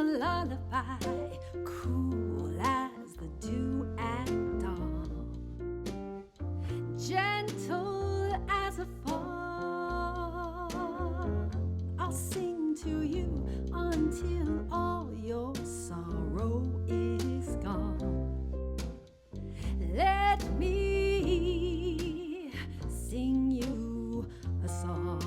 lullaby, cool as the dew at dawn, gentle as a fall. I'll sing to you until all your sorrow is gone. Let me sing you a song.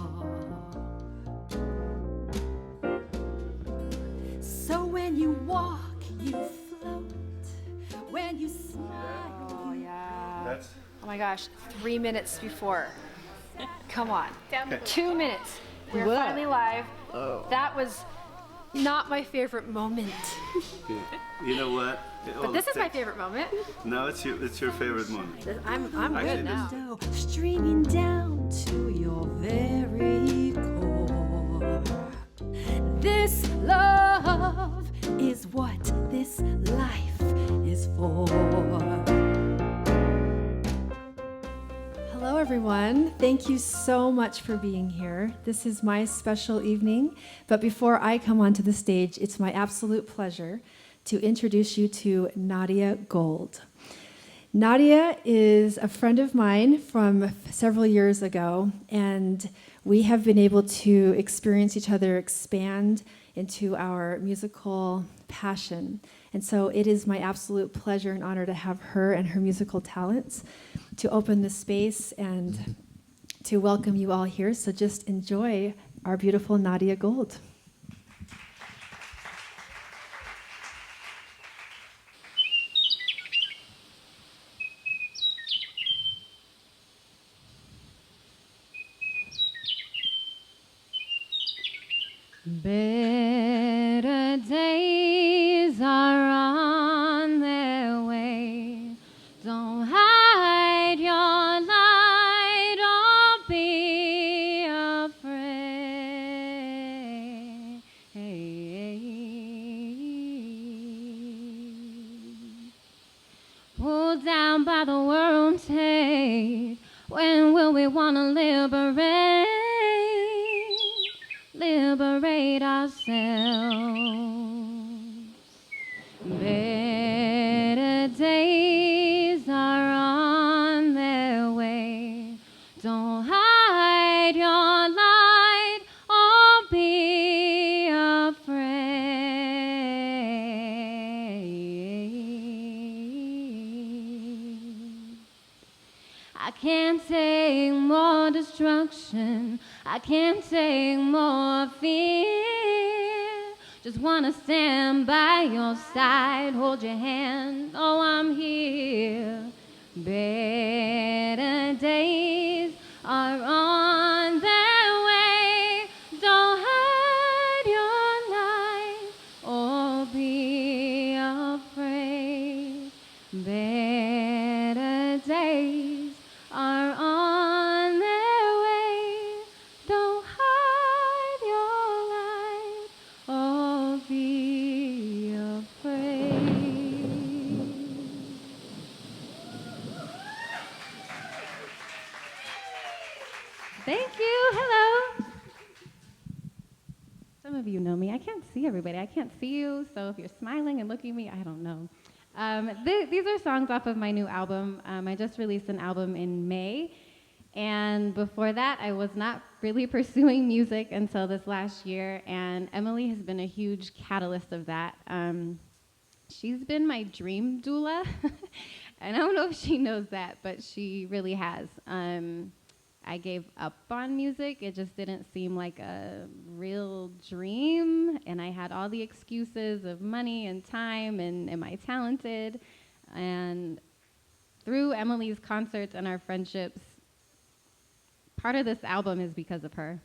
So when you walk, you float. When you smile, Oh, yeah. That's Oh my gosh, 3 minutes before. Come on. 2 minutes. We're What? finally live. Oh. That was not my favorite moment. you know what? But this is my favorite moment. No, it's your favorite moment. I'm Actually, good now. so streaming down to your very core. This love is what this life is for. Hello, everyone. Thank you so much for being here. This is my special evening. But before I come onto the stage, it's my absolute pleasure to introduce you to Nadia Gold. Nadia is a friend of mine from several years ago, and we have been able to experience each other expand into our musical passion. And so it is my absolute pleasure and honor to have her and her musical talents to open the space and to welcome you all here. So just enjoy our beautiful Nadia Gold. Better days are on their way. Don't hide your light or be afraid. Pulled down by the world's hate. When will we want to liberate ourselves? Better days are on their way. Don't hide your light or be afraid. I can't take more destruction. I can't take more fear. Just wanna stand by your side, hold your hand. Oh, I'm here. Better days are on their way. Don't hide your light or be afraid. Better days are on their way. Don't hide your light or be afraid. Thank you. Hello. Some of you know me. I can't see everybody. I can't see you. So if you're smiling and looking at me, I don't know. These are songs off of my new album. I just released an album in May. And before that, I was not really pursuing music until this last year. And Emily has been a huge catalyst of that. She's been my dream doula. And I don't know if she knows that, but she really has. I gave up on music. It just didn't seem like a real dream. And I had all the excuses of money and time and am I talented? And through Emily's concerts and our friendships, part of this album is because of her.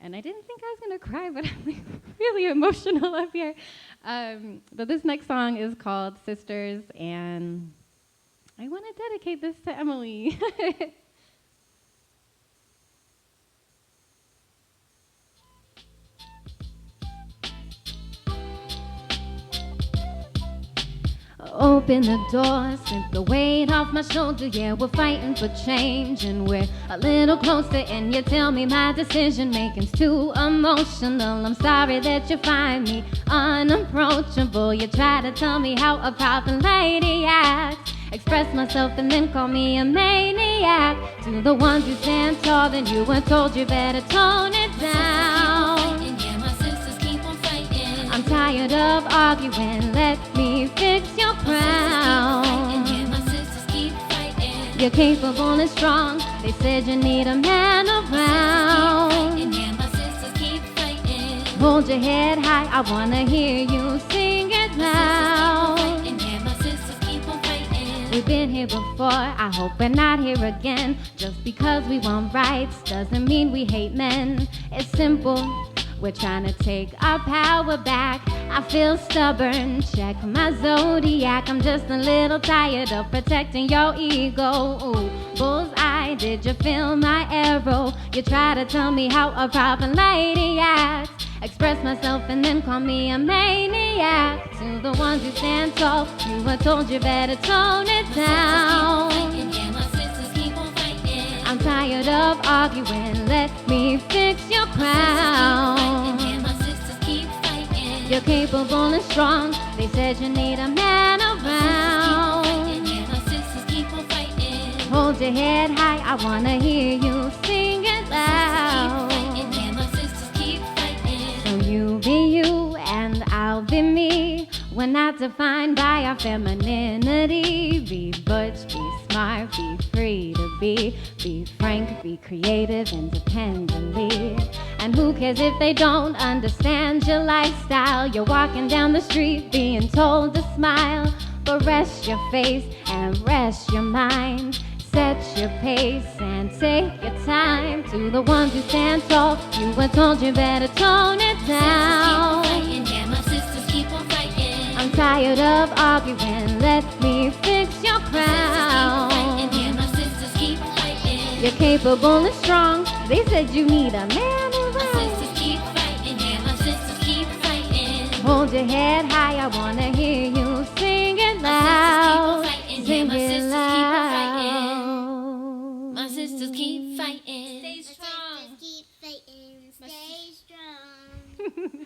And I didn't think I was going to cry, but I'm like really emotional up here. But this next song is called Sisters, and I want to dedicate this to Emily. Oh, open the door, slip the weight off my shoulder. Yeah, we're fighting for change, and we're a little closer. And you tell me my decision making's too emotional. I'm sorry that you find me unapproachable. You try to tell me how a proper lady acts, express myself and then call me a maniac. To the ones who stand tall, then you were told you better tone it down. Yeah, my sisters keep on fighting. I'm tired of arguing, let me fix your crown. Yeah, my sisters keep fighting. You're capable and strong, they said you need a man around. Yeah, my sisters keep fighting. Hold your head high, I wanna hear you sing it loud. Yeah, my sisters keep on fighting. We've been here before, I hope we're not here again. Just because we want rights doesn't mean we hate men. It's simple, we're trying to take our power back. I feel stubborn, check my zodiac. I'm just a little tired of protecting your ego. Ooh, bullseye, did you feel my arrow? You try to tell me how a proper lady acts, express myself and then call me a maniac. To the ones who stand tall, you were told you better tone it down. Yeah, my sisters keep on fighting. I'm tired of arguing, let me fix your crown. Yeah, my sisters keep fighting. You're capable and strong, they said you need a man around. Yeah, my sisters keep on fighting. Hold your head high, I wanna hear you sing it loud. Yeah, my sisters keep fighting. So you be you and I'll be me. We're not defined by our femininity. Be butch, be smart, be free to be frank, be creative independently. And who cares if they don't understand your lifestyle? You're walking down the street being told to smile, but rest your face and rest your mind. Set your pace and take your time. To the ones who stand tall, you were told you better tone it down. Yeah, my sisters keep on fighting. I'm tired of arguing, let me fix your crown. Yeah, my sisters keep fighting. You're capable and strong, they said you need a man My around. sisters keep fighting. Yeah, my sisters keep fighting. Hold your head high, I wanna hear you sing it loud. Sing it loud. My sisters keep fighting. Stay strong. Keep fighting, stay strong.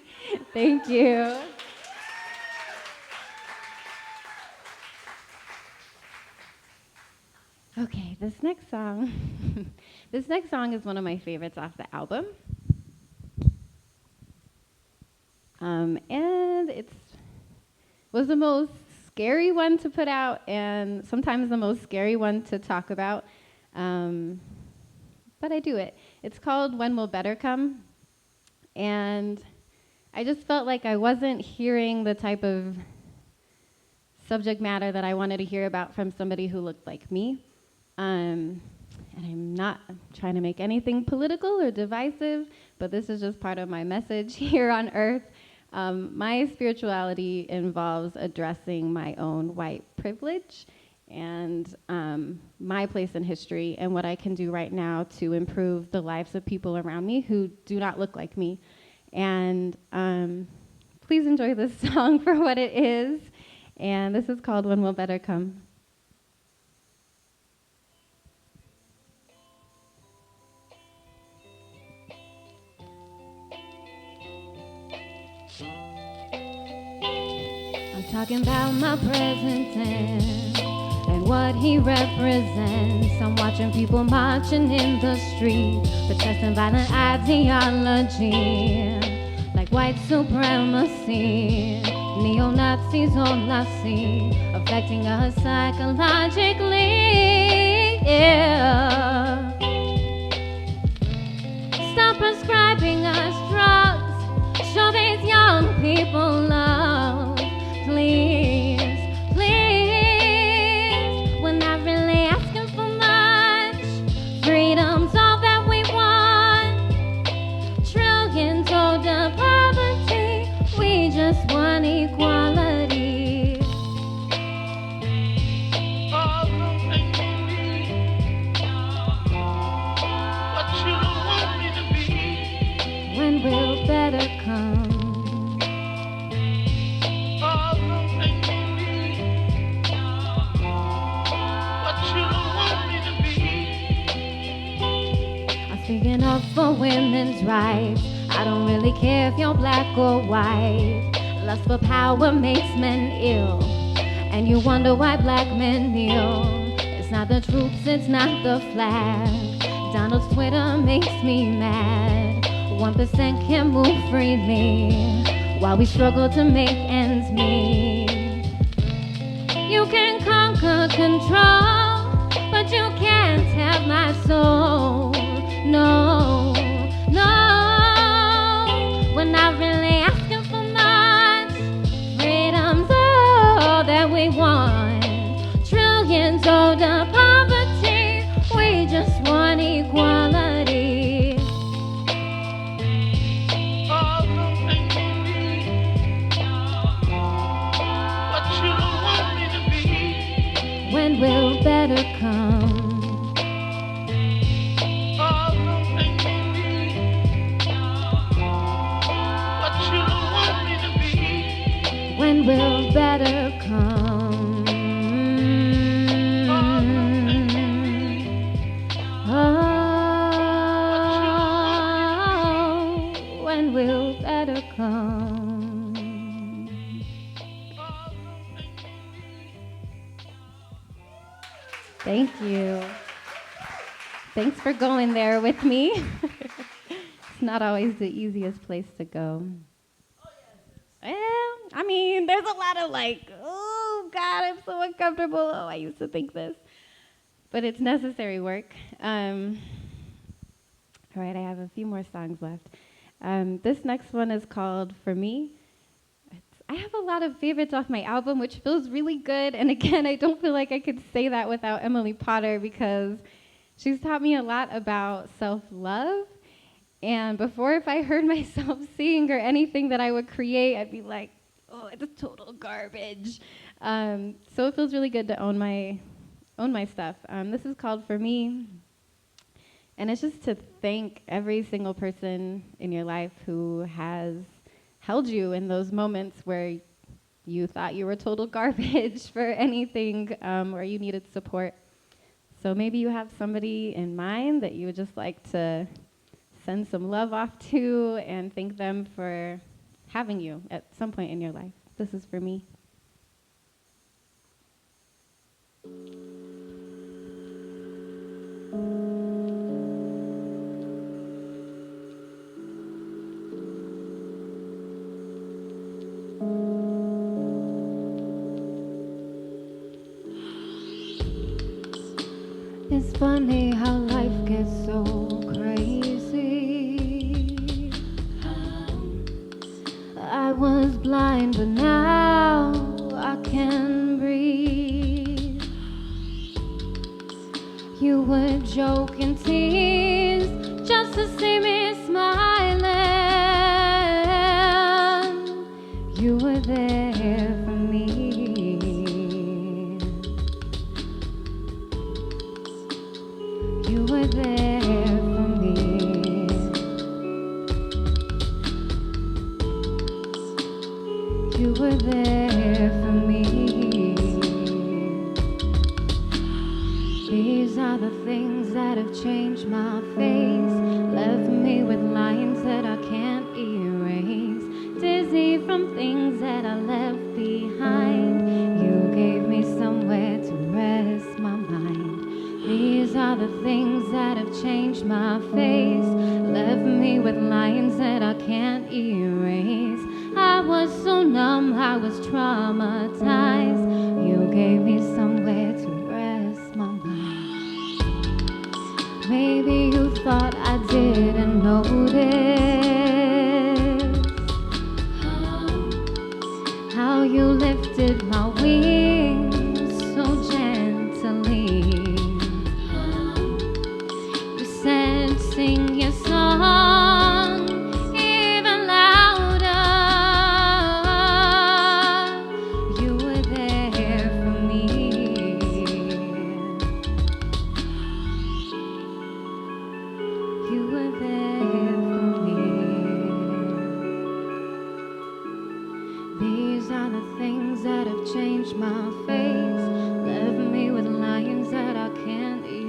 Thank you. Okay, this next song, this next song is one of my favorites off the album. And it was the most scary one to put out and sometimes the most scary one to talk about. But I do it. It's called When Will Better Come? And I just felt like I wasn't hearing the type of subject matter that I wanted to hear about from somebody who looked like me. And I'm not trying to make anything political or divisive, but this is just part of my message here on Earth. My spirituality involves addressing my own white privilege and my place in history and what I can do right now to improve the lives of people around me who do not look like me. And please enjoy this song for what it is. And this is called When Will Better Come. I'm talking about my president and what he represents. I'm watching people marching in the street, protesting violent ideology, like white supremacy, neo-Nazis, all I see, affecting us psychologically, yeah. Stop prescribing us drugs, show these young people love, please, please. We're not really asking for much, freedom's all that we want, trillions older poverty, we just want equality. When will better come? women's rights. I don't really care if you're black or white. Lust for power makes men ill, and you wonder why black men kneel. It's not the troops, it's not the flag. Donald's Twitter makes me mad. 1% can move freely while we struggle to make ends meet. You can conquer control, but you can't have my soul. No, no, we're not really asking for much. Freedom's all that we want. Trillions owed to poverty, we just want equality. When will better come? When will better come? Oh, when will better come? Thank you. Thanks for going there with me. It's not always the easiest place to go. Well, I mean, there's a lot of like, oh God, I'm so uncomfortable. Oh, I used to think this. But it's necessary work. All right, I have a few more songs left. This next one is called For Me. I have a lot of favorites off my album, which feels really good. And again, I don't feel like I could say that without Emily Potter, because she's taught me a lot about self-love. And before, if I heard myself sing or anything that I would create, I'd be like, oh, it's total garbage. So it feels really good to own my stuff. This is called For Me. And it's just to thank every single person in your life who has held you in those moments where you thought you were total garbage for anything, where you needed support. So maybe you have somebody in mind that you would just like to send some love off to and thank them for having you at some point in your life. This is For Me. It's funny how life gets so crazy. I was blind, but now I can breathe. You would joke and tease just to see me smiling. You were there for me. You were there for me. You were there for me. These are the things that have changed my face, left me with lines that I can't erase, dizzy from things that I left behind. You gave me somewhere to rest my mind. These are the things that have changed my face, left me with lines that I can't erase. I was so numb, I was traumatized. You gave me somewhere to rest my mind. Maybe you thought I didn't notice how you lifted my wings so gently. You said, sing your song even louder. You were there for me. You were there for me. These are the things that have changed my face, left me with lines that I can't erase.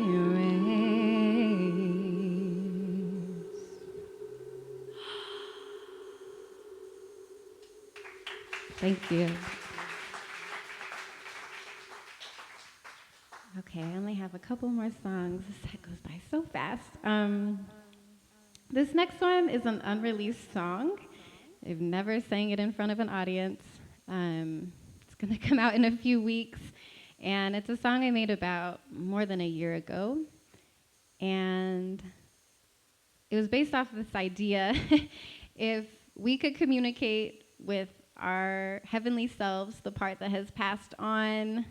Thank you. Okay, I only have a couple more songs. This set goes by so fast. This next one is an unreleased song. I've never sang it in front of an audience. It's going to come out in a few weeks. And it's a song I made about more than a year ago. And it was based off of this idea, if we could communicate with our heavenly selves, the part that has passed on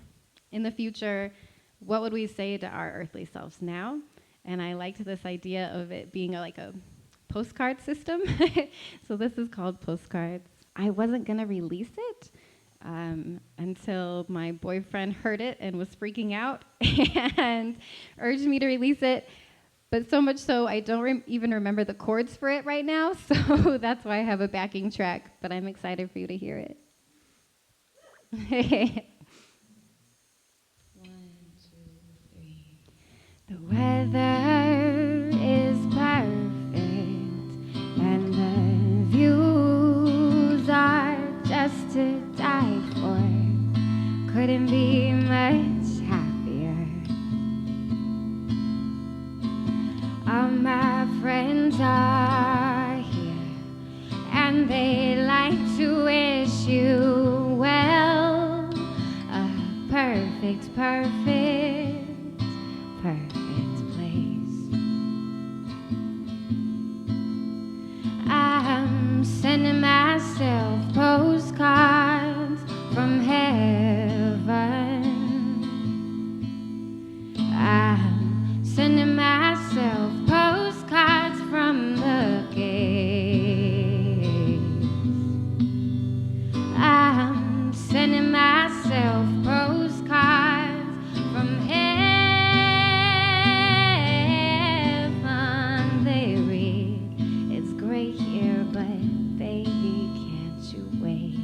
in the future, what would we say to our earthly selves now? And I liked this idea of it being like a postcard system. So this is called Postcards. I wasn't going to release it until my boyfriend heard it and was freaking out and urged me to release it. But so much so, I don't even remember the chords for it right now. So that's why I have a backing track. But I'm excited for you to hear it. 1, 2, 3. The weather is perfect, and the views are just to die for. Couldn't be much happier. All my friends are here, and they like to wish you well. A perfect, perfect, perfect place. I'm sending myself postcards from heaven. I'm sending myself postcards from the gates. I'm sending myself postcards from heaven. They read, it's great here, but baby, can't you wait?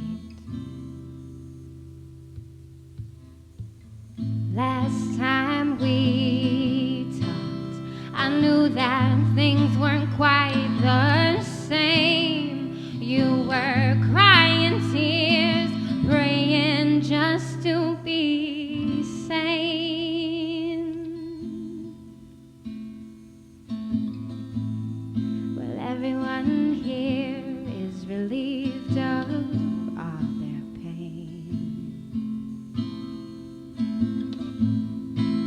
Last time we talked, I knew that things weren't quite the same. You were crying tears, praying just to be sane. Well, everyone here is relieved of all their pain.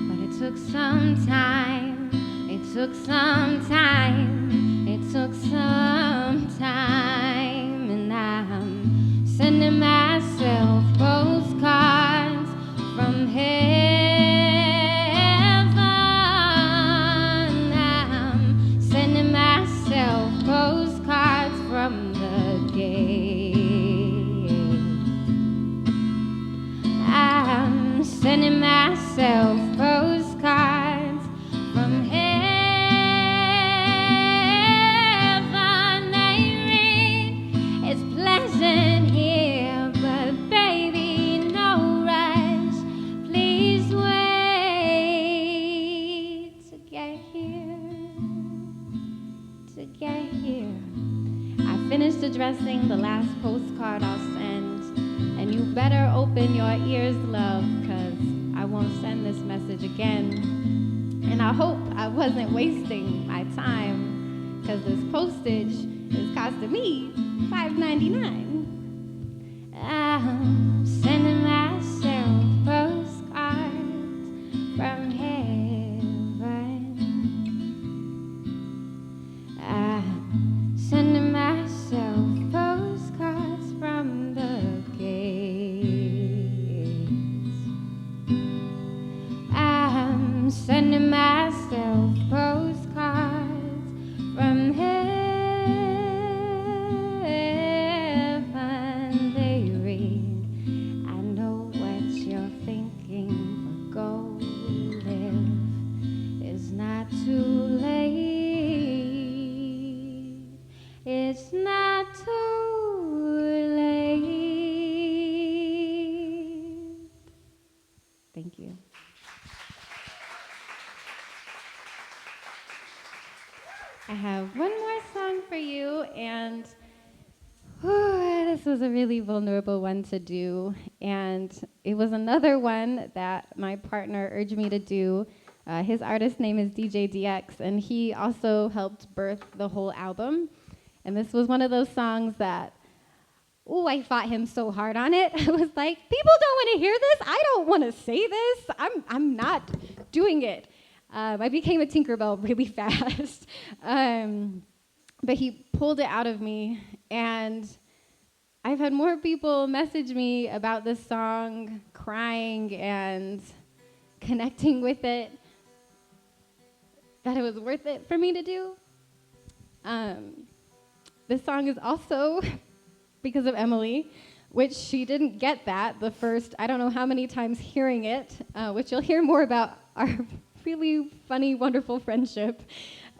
But it took some time, it took some time, it took some time, and I'm sending myself postcards from heaven. I'm sending myself postcards from the gate. I'm sending myself postcards from heaven. They read, it's pleasant here, but baby, no rush. Please wait to get here, to get here. I finished addressing the last postcard I'll send, and you better open your ears, love, 'cause I won't send this message again. And I hope I wasn't wasting my time, 'cause this postage is costing me $5.99. I'm sending myself postcards from heaven. I'm sending myself postcards from the gates. I'm sending myself postcards from heaven. They read, I know what you're thinking, but go live. It's not too late. It's not too late. Thank you. I have one more song for you, and it this was a really vulnerable one to do, and it was another one that my partner urged me to do. His artist name is DJ DX, and he also helped birth the whole album. And this was one of those songs that, I fought him so hard on it. I was like, people don't want to hear this. I don't want to say this. I'm not doing it. I became a Tinkerbell really fast. But he pulled it out of me, and I've had more people message me about this song, crying and connecting with it, that it was worth it for me to do. This song is also because of Emily, which she didn't get that the first, I don't know how many times hearing it, which you'll hear more about our really funny, wonderful friendship.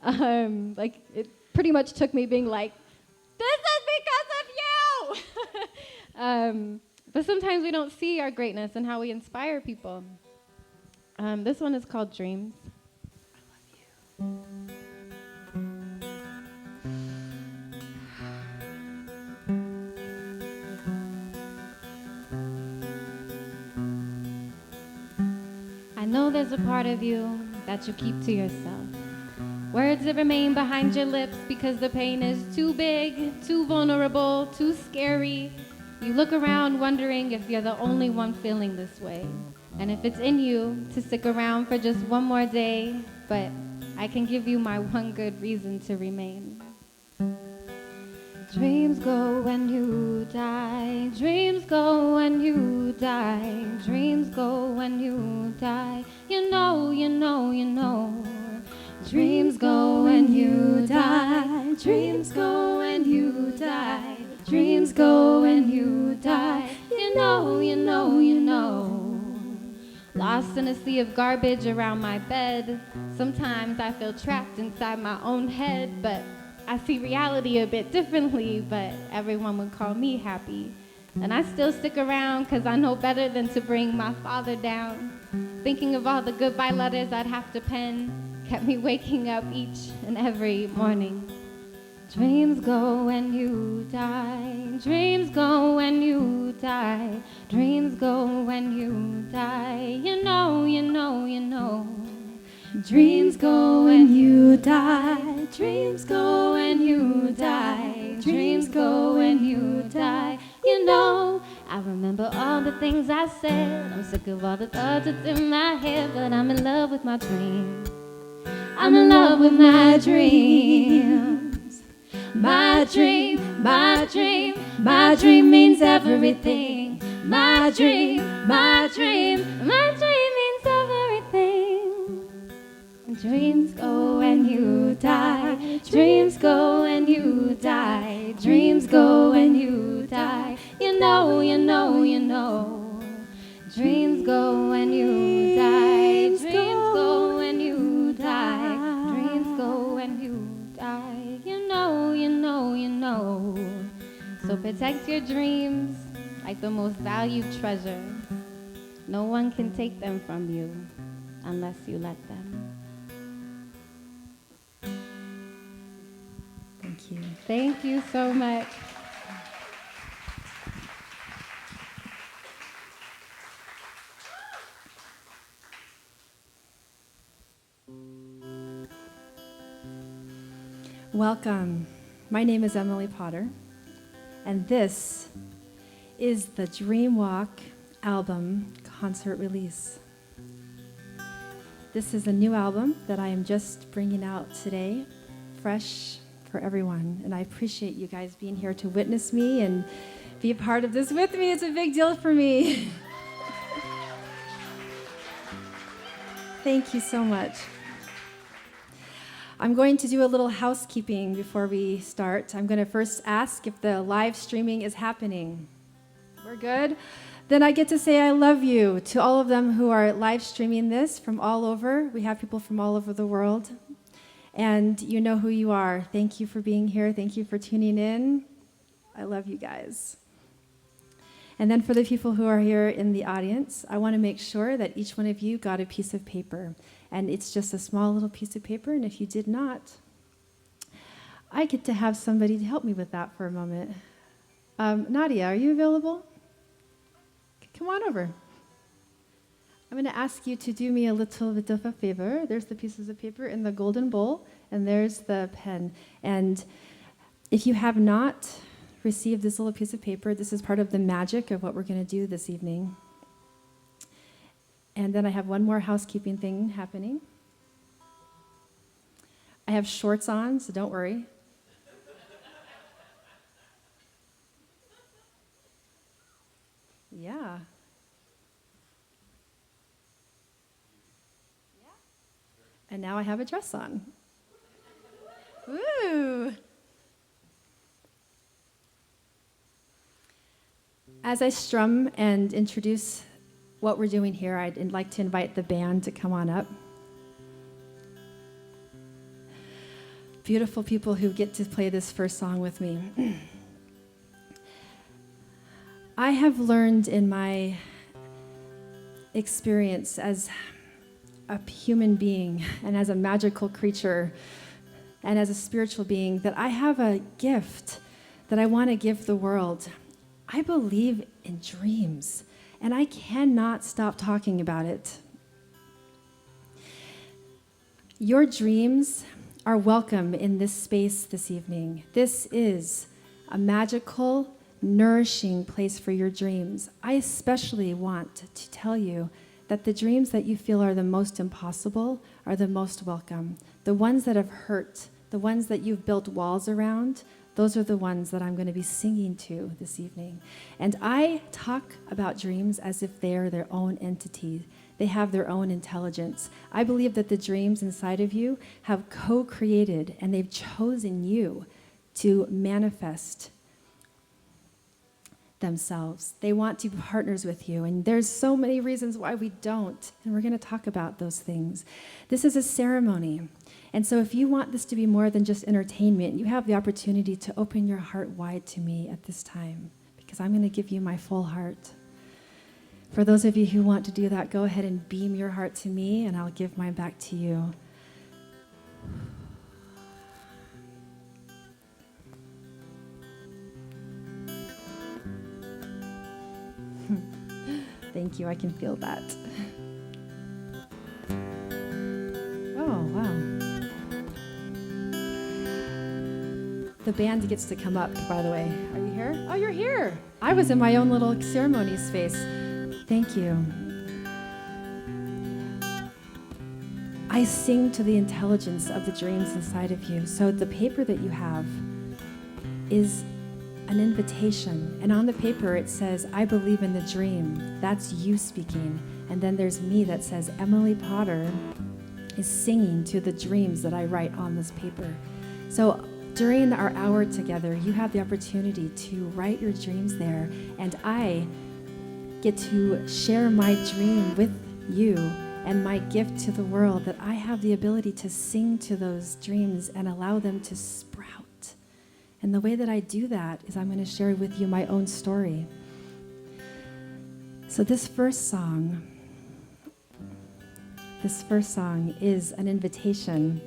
It pretty much took me being like, this is because of you! But sometimes we don't see our greatness and how we inspire people. This one is called Dreams. I love you. I know there's a part of you that you keep to yourself. Words that remain behind your lips because the pain is too big, too vulnerable, too scary. You look around wondering if you're the only one feeling this way, and if it's in you to stick around for just one more day, but I can give you my one good reason to remain. Dreams go when you die. Dreams go when you die. Dreams go when you die. You know, you know, you know. Dreams go when you die. Dreams go when you die. Dreams go when you die. You know, you know, you know. Lost in a sea of garbage around my bed. Sometimes I feel trapped inside my own head, but I see reality a bit differently, but everyone would call me happy. And I still stick around because I know better than to bring my father down. Thinking of all the goodbye letters I'd have to pen kept me waking up each and every morning. Dreams go when you die. Dreams go when you die. Dreams go when you die. You know, you know, you know. Dreams go when you die. Dreams go when you die. Dreams go when you die. You know, I remember all the things I said. I'm sick of all the thoughts that's in my head, but I'm in love with my dreams. I'm in love with my dreams. My dream, my dream, my dream means everything. My dream, my dream, my dream means everything. Dreams go when you die. Dreams go when you die. Dreams go when you die. You know, you know, you know. Dreams go when you die. Dreams go when you die. Dreams go when you die. You know, you know, you know. So protect your dreams like the most valued treasure. No one can take them from you unless you let them. Thank you. Thank you so much. Welcome. My name is Emily Potter, and this is the Dream Walk album concert release. This is a new album that I am just bringing out today, fresh for everyone, and I appreciate you guys being here to witness me and be a part of this with me. It's a big deal for me. Thank you so much. I'm going to do a little housekeeping before we start. I'm going to first ask if the live streaming is happening. We're good? Then I get to say I love you to all of them who are live streaming this from all over. We have people from all over the world. And you know who you are. Thank you for being here. Thank you for tuning in. I love you guys. And then for the people who are here in the audience, I want to make sure that each one of you got a piece of paper. And it's just a small little piece of paper, and if you did not, I get to have somebody to help me with that for a moment. Nadia, are you available? Come on over. I'm going to ask you to do me a little bit of a favor. There's the pieces of paper in the golden bowl, and there's the pen. And if you have not received this little piece of paper, this is part of the magic of what we're going to do this evening. And then I have one more housekeeping thing happening. I have shorts on, so don't worry. Yeah. And now I have a dress on. Woo! As I strum and introduce what we're doing here, I'd like to invite the band to come on up. Beautiful people who get to play this first song with me. I have learned in my experience as a human being and as a magical creature and as a spiritual being that I have a gift that I want to give the world. I believe in dreams, and I cannot stop talking about it. Your dreams are welcome in this space this evening. This is a magical, nourishing place for your dreams. I especially want to tell you that the dreams that you feel are the most impossible are the most welcome. The ones that have hurt, the ones that you've built walls around, those are the ones that I'm going to be singing to this evening. And I talk about dreams as if they are their own entity. They have their own intelligence. I believe that the dreams inside of you have co-created, and they've chosen you to manifest themselves. They want to be partners with you, and there's so many reasons why we don't, and we're going to talk about those things. This is a ceremony, and so if you want this to be more than just entertainment, you have the opportunity to open your heart wide to me at this time, because I'm going to give you my full heart. For those of you who want to do that, go ahead and beam your heart to me, and I'll give mine back to you. Thank you, I can feel that. Oh, wow. The band gets to come up, by the way. Are you here? Oh, you're here. I was in my own little ceremony space. Thank you. I sing to the intelligence of the dreams inside of you. So the paper that you have is an invitation. And on the paper it says, I believe in the dream. That's you speaking. And then there's me that says, Emily Potter is singing to the dreams that I write on this paper. So during our hour together, you have the opportunity to write your dreams there. And I get to share my dream with you and my gift to the world, that I have the ability to sing to those dreams and allow them to sprout. And the way that I do that is I'm going to share with you my own story. So this first song is an invitation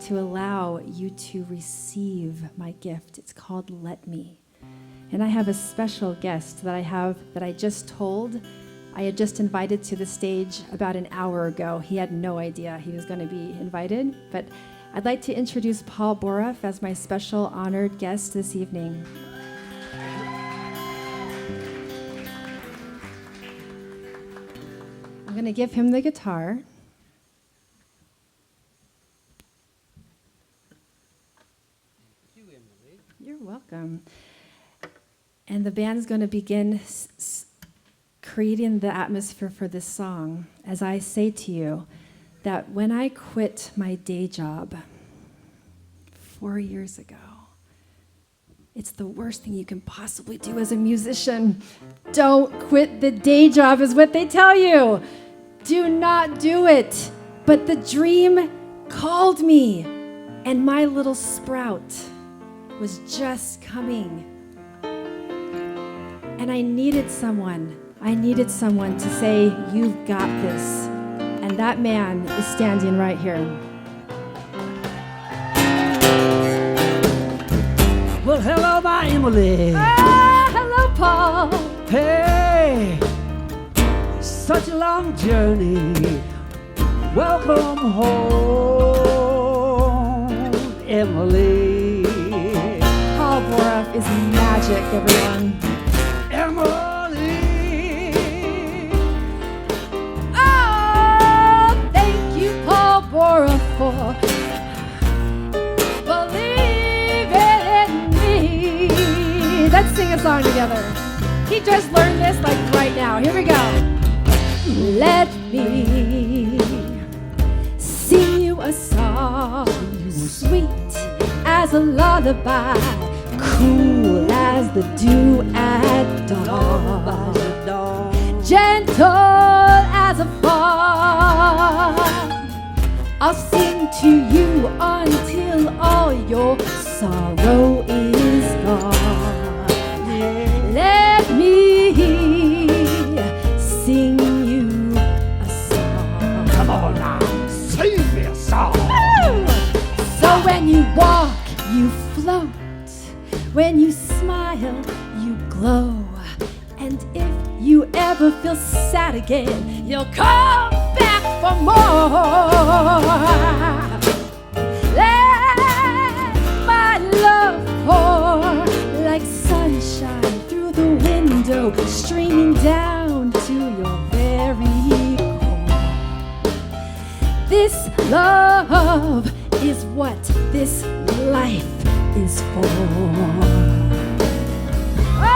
to allow you to receive my gift. It's called Let Me. And I have a special guest that I had just invited to the stage about an hour ago. He had no idea he was going to be invited, but I'd like to introduce Paul Boruff as my special honored guest this evening. I'm going to give him the guitar. Thank you, Emily. You're welcome. And the band's going to begin creating the atmosphere for this song as I say to you that when I quit my day job 4 years ago, it's the worst thing you can possibly do as a musician. Don't quit the day job is what they tell you. Do not do it. But the dream called me, and my little sprout was just coming. And I needed someone to say, you've got this. And that man is standing right here. Well, hello, my Emily. Ah! Paul. Hey, such a long journey. Welcome home, Emily. Paul Borough is magic, everyone. Emily. Oh, thank you, Paul Borough, for believing in me. Let's sing a song together. He just learned this like right now. Here we go. Let me sing you a song, sweet as a lullaby, cool as the dew at dawn, gentle as a fawn. I'll sing to you until all your sorrow is gone. Let me sing you a song. Come on now, sing me a song. So when you walk, you float. When you smile, you glow. And if you ever feel sad again, you'll come back for more. Let my love pour like sunshine through the window, streaming down to your very core. This love is what this life is for. Oh,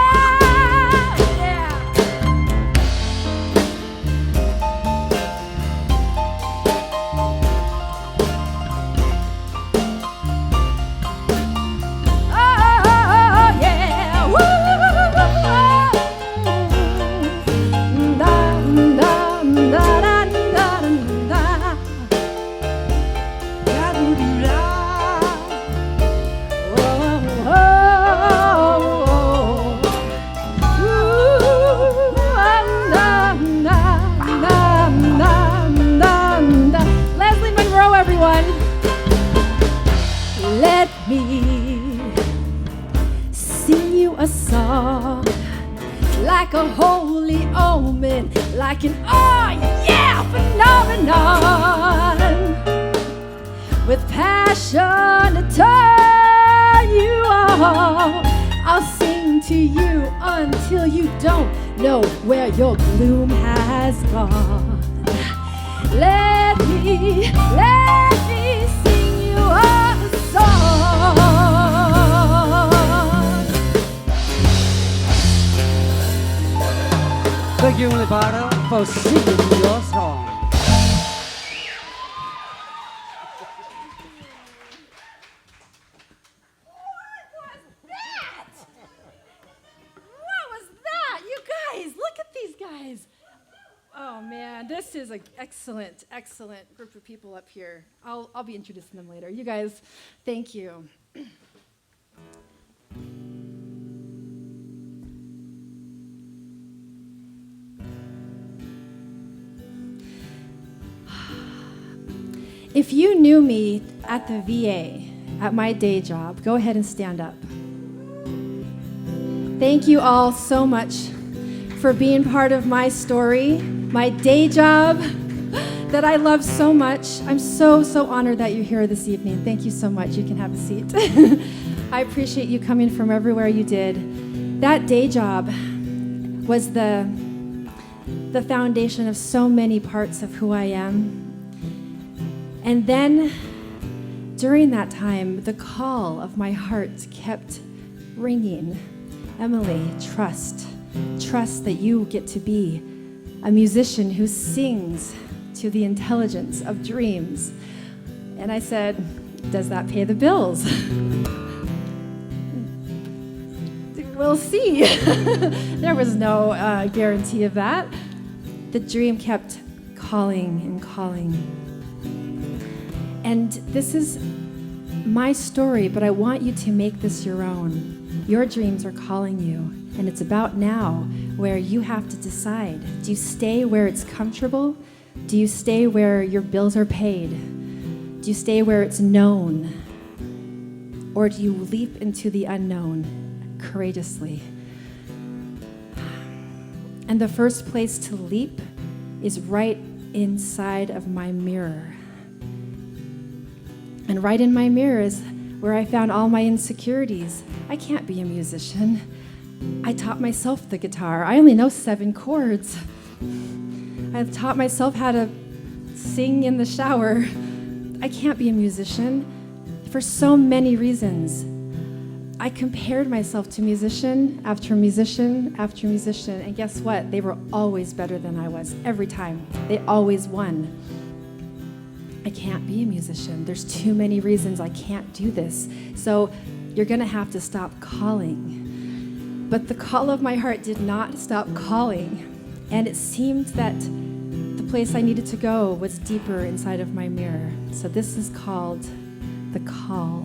yeah. Oh, yeah. Woo. Da, da, da, da, da, da. Lezlee, Monroe, everyone. Let me sing you a song like a holy omen, like an oh yeah phenomenon, with passion to turn you on. I'll sing to you until you don't know where your gloom has gone. Let me sing you a song. Thank you, Ricardo, for singing your song. What was that? You guys, look at these guys. Oh man, this is an excellent, excellent group of people up here. I'll be introducing them later. You guys, thank you. If you knew me at the VA, at my day job, go ahead and stand up. Thank you all so much for being part of my story, my day job that I love so much. I'm so honored that you're here this evening. Thank you so much. You can have a seat. I appreciate you coming from everywhere you did. That day job was the foundation of so many parts of who I am. And then, during that time, the call of my heart kept ringing. Emily, trust that you get to be a musician who sings to the intelligence of dreams. And I said, does that pay the bills? We'll see. There was no guarantee of that. The dream kept calling and calling. And this is my story, but I want you to make this your own. Your dreams are calling you, and it's about now where you have to decide. Do you stay where it's comfortable? Do you stay where your bills are paid? Do you stay where it's known? Or do you leap into the unknown courageously? And the first place to leap is right inside of my mirror. And right in my mirror is where I found all my insecurities. I can't be a musician. I taught myself the guitar. I only know 7 chords. I've taught myself how to sing in the shower. I can't be a musician for so many reasons. I compared myself to musician after musician after musician, and guess what? They were always better than I was, every time. They always won. I can't be a musician. There's too many reasons I can't do this. So you're gonna have to stop calling. But the call of my heart did not stop calling, and it seemed that the place I needed to go was deeper inside of my mirror. So this is called The Call.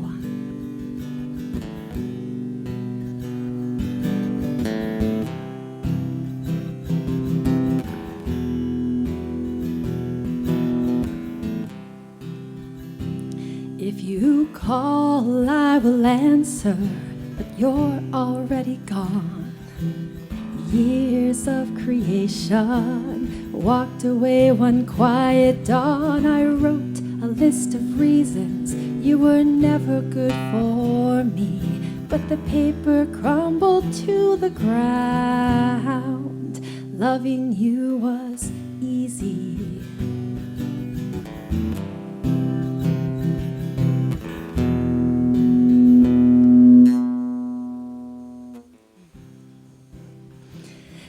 If you call, I will answer, but you're already gone. Years of creation walked away one quiet dawn. I wrote a list of reasons you were never good for me, but the paper crumbled to the ground. Loving you was easy.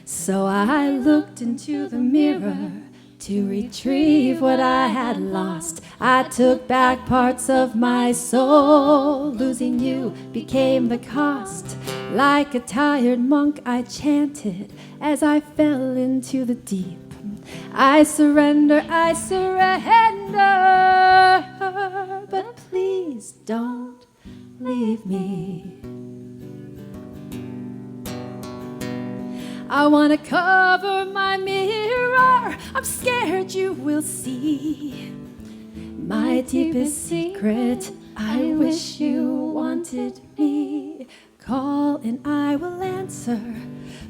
So I looked into the mirror to retrieve what I had lost. I took back parts of my soul. Losing you became the cost. Like a tired monk, I chanted as I fell into the deep. I surrender, but please don't leave me. I want to cover my mirror. I'm scared you will see my deepest secret. I wish you wanted me. Call and I will answer,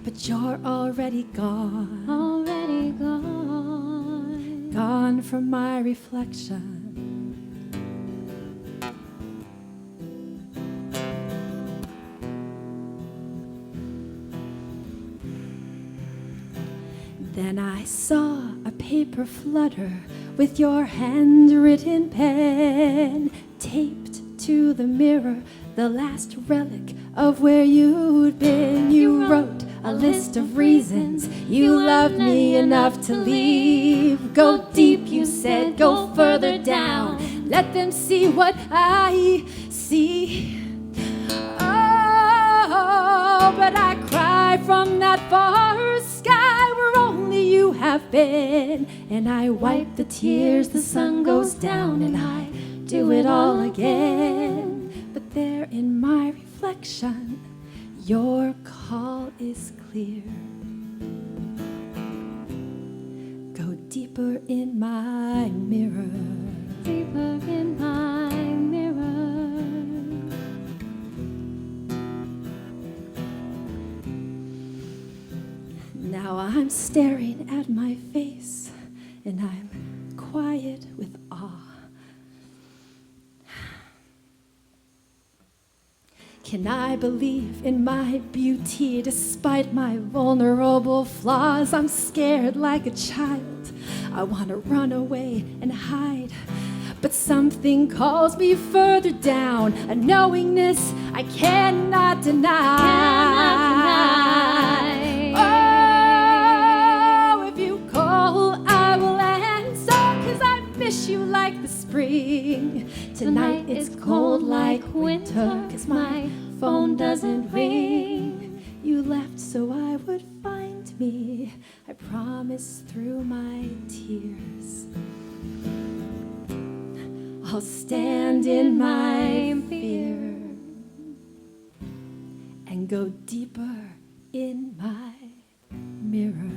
but you're already gone. Already gone. Gone from my reflection. Then I saw a paper flutter with your handwritten pen taped to the mirror, the last relic of where you'd been. You wrote a list of reasons you loved me enough to leave. Go deep, you said, go further down. Let them see what I see. Oh, but I cry from that far sky where only you have been. And I wipe the tears, the sun goes down, and I do it all again. But there in my reflection, your call is clear. Go deeper in my mirror. Deeper in my mirror. Now I'm staring at my face, and I'm quiet with awe. Can I believe in my beauty despite my vulnerable flaws? I'm scared like a child. I want to run away and hide, but something calls me further down, a knowingness I cannot deny. Oh, if you call, I will answer, 'cause I miss you like the spring. Tonight it's cold like winter, 'cause my phone doesn't ring. You left so I would find me, I promise through my tears. I'll stand in my fear and go deeper in my mirror.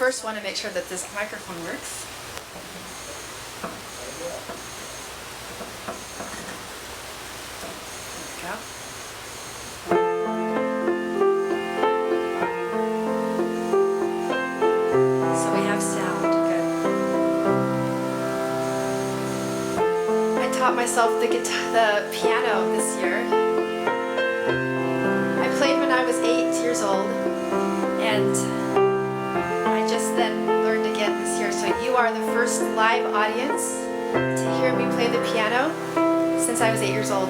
first want to make sure that this microphone works. There we go. So we have sound. Good. I taught myself the piano this year. I played when I was 8 years old, and I just then learned again this year. So you are the first live audience to hear me play the piano since I was 8 years old.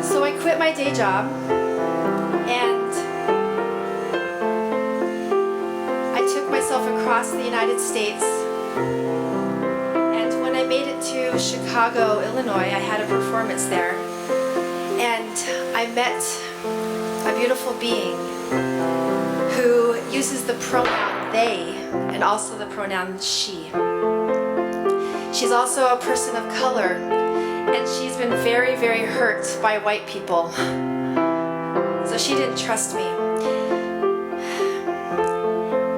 So I quit my day job, and I took myself across the United States. And when I made it to Chicago, Illinois, I had a performance there. And I met a beautiful being who uses the pronoun they and also the pronoun she. She's also a person of color, and she's been very, very hurt by white people. So she didn't trust me.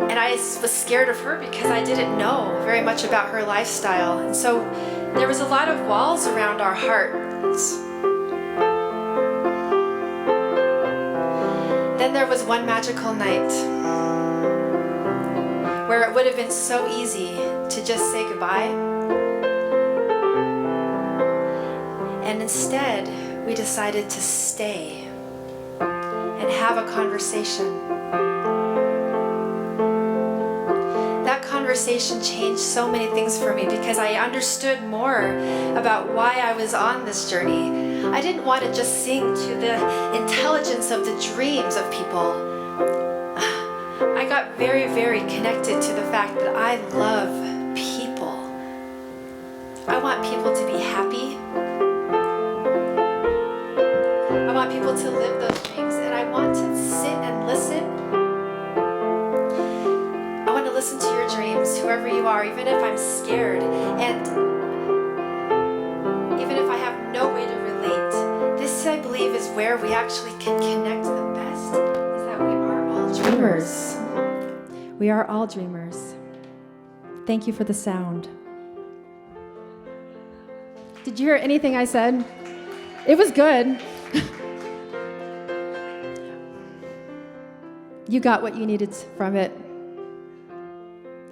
And I was scared of her because I didn't know very much about her lifestyle. And so there was a lot of walls around our hearts. Then there was one magical night where it would have been so easy to just say goodbye. And instead, we decided to stay and have a conversation. That conversation changed so many things for me because I understood more about why I was on this journey. I didn't want to just sing to the intelligence of the dreams of people. I got very, very connected to the fact that I love people. I want people to be happy. I want people to live those dreams, and I want to sit and listen. I want to listen to your dreams, whoever you are, even if I'm scared, and even if I have no way to relate. This, I believe, is where we actually can connect the best, is that we are all dreamers. We are all dreamers. Thank you for the sound. Did you hear anything I said? It was good. You got what you needed from it.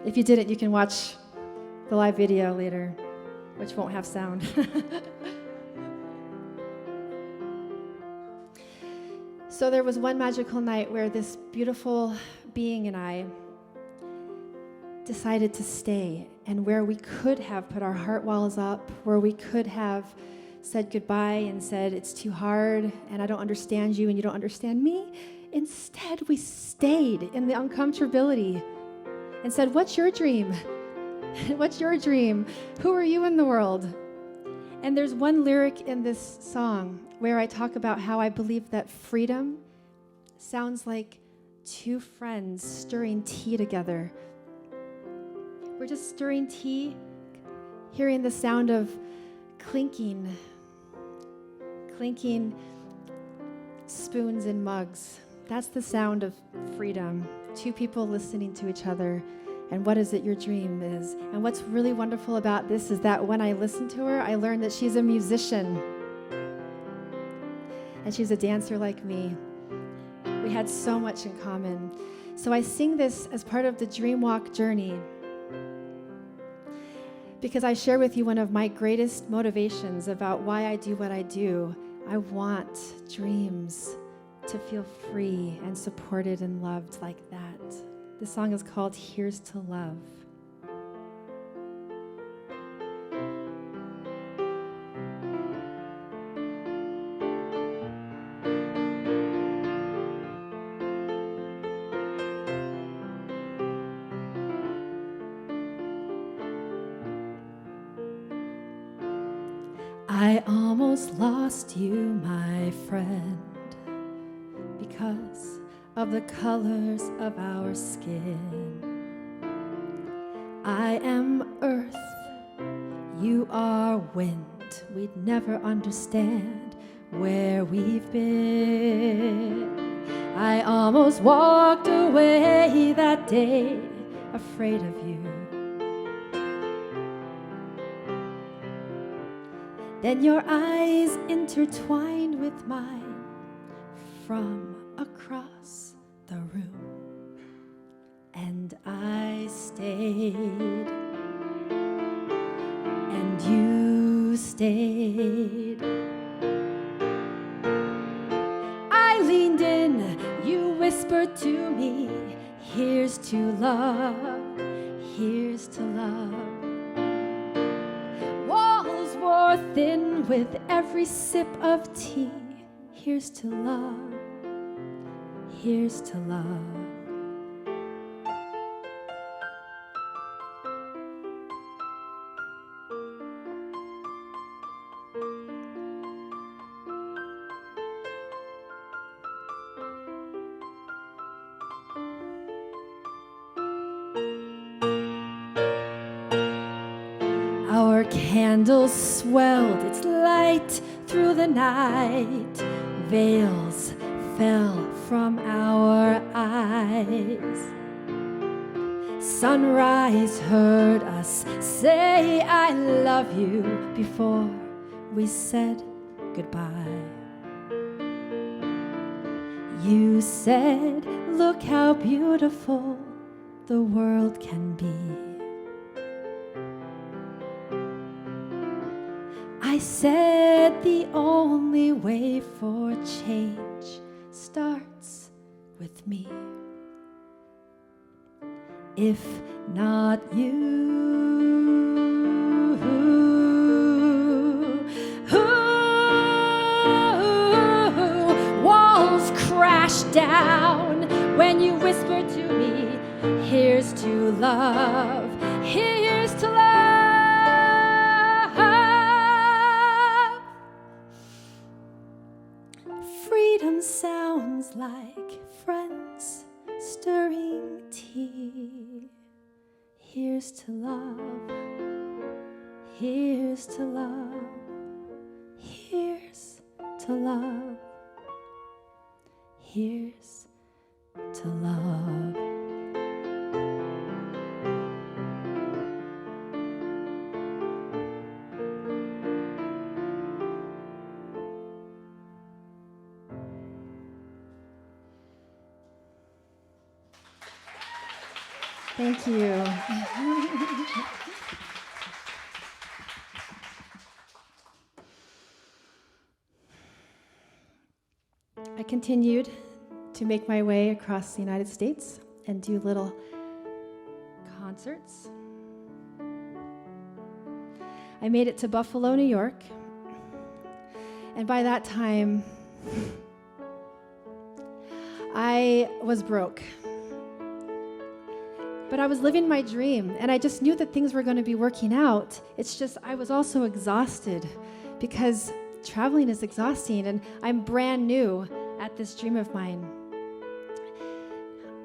If you didn't, you can watch the live video later, which won't have sound. So there was one magical night where this beautiful being and I decided to stay, and where we could have put our heart walls up, where we could have said goodbye and said, it's too hard, and I don't understand you, and you don't understand me. Instead, we stayed in the uncomfortability and said, what's your dream? What's your dream? Who are you in the world? And there's one lyric in this song where I talk about how I believe that freedom sounds like two friends stirring tea together. We're just stirring tea, hearing the sound of clinking spoons and mugs. That's the sound of freedom. Two people listening to each other. And what is it your dream is? And what's really wonderful about this is that when I listen to her, I learned that she's a musician. And she's a dancer like me. We had so much in common. So I sing this as part of the Dream Walk journey, because I share with you one of my greatest motivations about why I do what I do. I want dreams to feel free and supported and loved like that. This song is called Here's to Love. I almost lost you, my friend, because of the colors of our skin. I am earth, you are wind. We'd never understand where we've been. I almost walked away that day, afraid of you. Then your eyes intertwined with mine from across the room, and I stayed, and you stayed. I leaned in, you whispered to me, here's to love, here's to love. Walls wore thin with every sip of tea. Here's to love, here's to love. Our candles swelled its light through the night. Veils fell from our eyes. Sunrise heard us say I love you before we said goodbye. You said, look how beautiful the world can be. I said the only way for change starts with me. If not you, walls crash down when you whisper to me, here's to love, here's to love. Freedom sounds like friends stirring tea. Here's to love, here's to love, here's to love, here's to love. Thank you. I continued to make my way across the United States and do little concerts. I made it to Buffalo, New York, and by that time, I was broke. But I was living my dream, and I just knew that things were going to be working out. It's just I was also exhausted because traveling is exhausting, and I'm brand new at this dream of mine.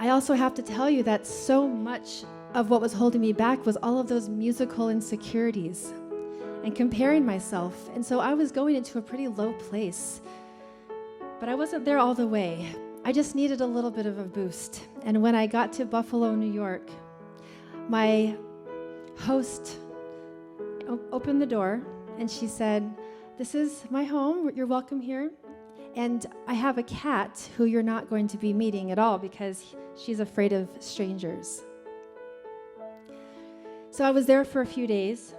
I also have to tell you that so much of what was holding me back was all of those musical insecurities and comparing myself. And so I was going into a pretty low place, but I wasn't there all the way. I just needed a little bit of a boost. And when I got to Buffalo, New York, my host opened the door and she said, "This is my home, you're welcome here. And I have a cat who you're not going to be meeting at all because she's afraid of strangers." So I was there for a few days.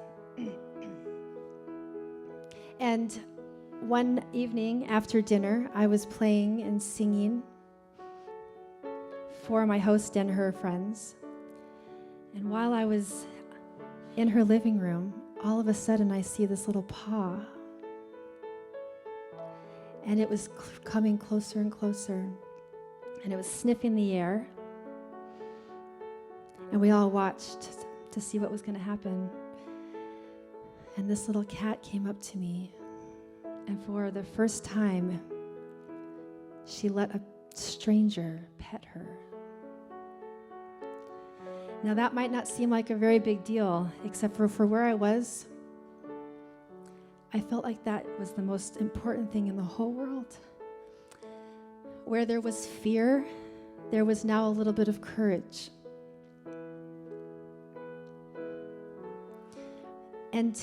And one evening after dinner, I was playing and singing for my host and her friends. And while I was in her living room, all of a sudden I see this little paw. And it was coming closer and closer. And it was sniffing the air. And we all watched to see what was going to happen. And this little cat came up to me. And for the first time, she let a stranger pet her. Now that might not seem like a very big deal, except for where I was, I felt like that was the most important thing in the whole world. Where there was fear, there was now a little bit of courage. And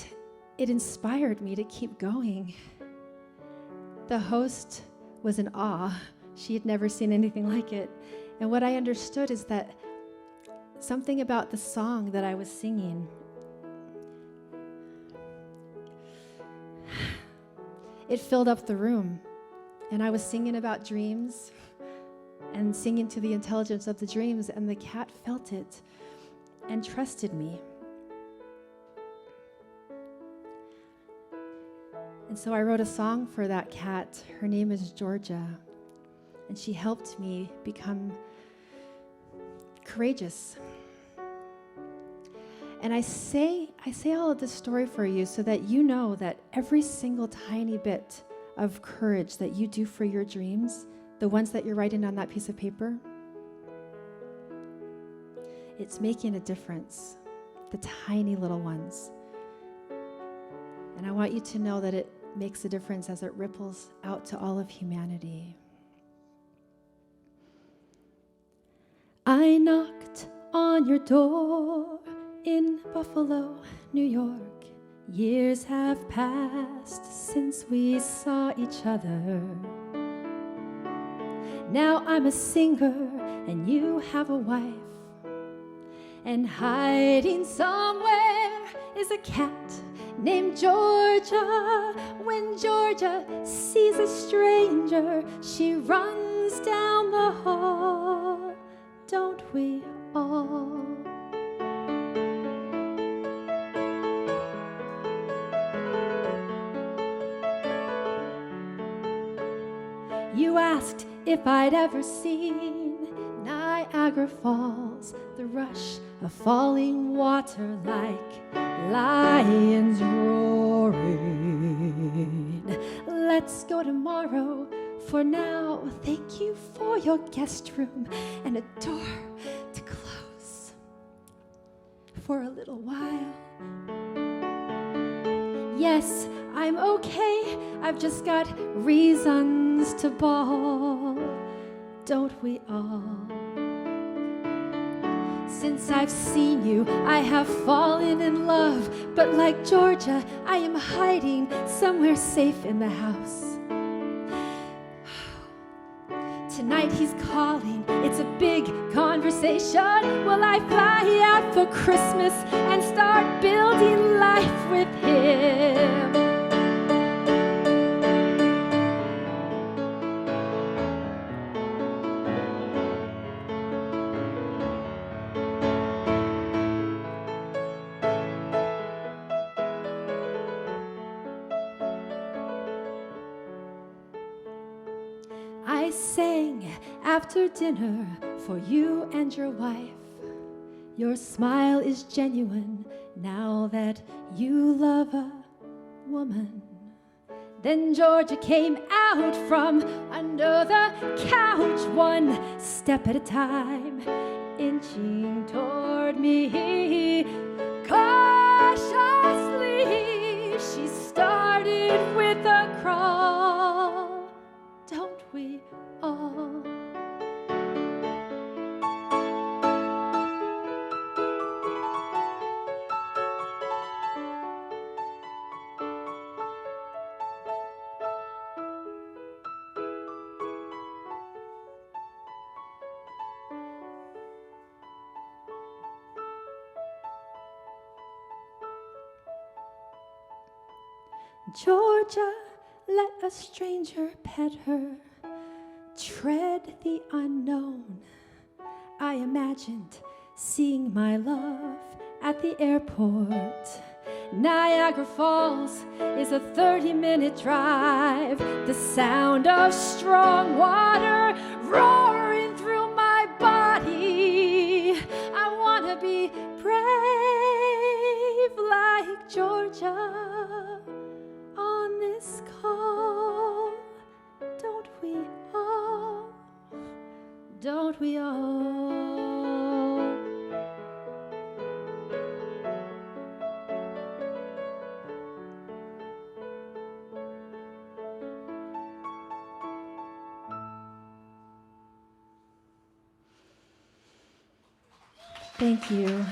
it inspired me to keep going. The host was in awe. She had never seen anything like it. And what I understood is that something about the song that I was singing, it filled up the room. And I was singing about dreams and singing to the intelligence of the dreams, and the cat felt it and trusted me. And so I wrote a song for that cat. Her name is Georgia, and she helped me become courageous. And I say all of this story for you so that you know that every single tiny bit of courage that you do for your dreams, the ones that you're writing on that piece of paper, it's making a difference, the tiny little ones. And I want you to know that it makes a difference as it ripples out to all of humanity. I knocked on your door in Buffalo, New York. Years have passed since we saw each other. Now I'm a singer and you have a wife. And hiding somewhere is a cat named Georgia. When Georgia sees a stranger, she runs down the hall. Don't we all? You asked if I'd ever seen Niagara Falls, the rush of falling water like lions roaring. Let's go tomorrow. For now, thank you for your guest room and a door to close for a little while. Yes, I'm okay. I've just got reasons to bawl. Don't we all? Since I've seen you, I have fallen in love. But like Georgia, I am hiding somewhere safe in the house. Tonight he's calling, it's a big conversation. Will I fly out for Christmas and start building life with him? I sang after dinner for you and your wife. Your smile is genuine now that you love a woman. Then Georgia came out from under the couch, one step at a time, inching toward me. Cautiously, she started with a crawl. Don't we all? Georgia, let a stranger pet her, tread the unknown. I imagined seeing my love at the airport. Niagara Falls is a 30-minute drive. The sound of strong water roaring through my body. I want to be brave like Georgia on this call. Don't we all? Don't we all? Thank you.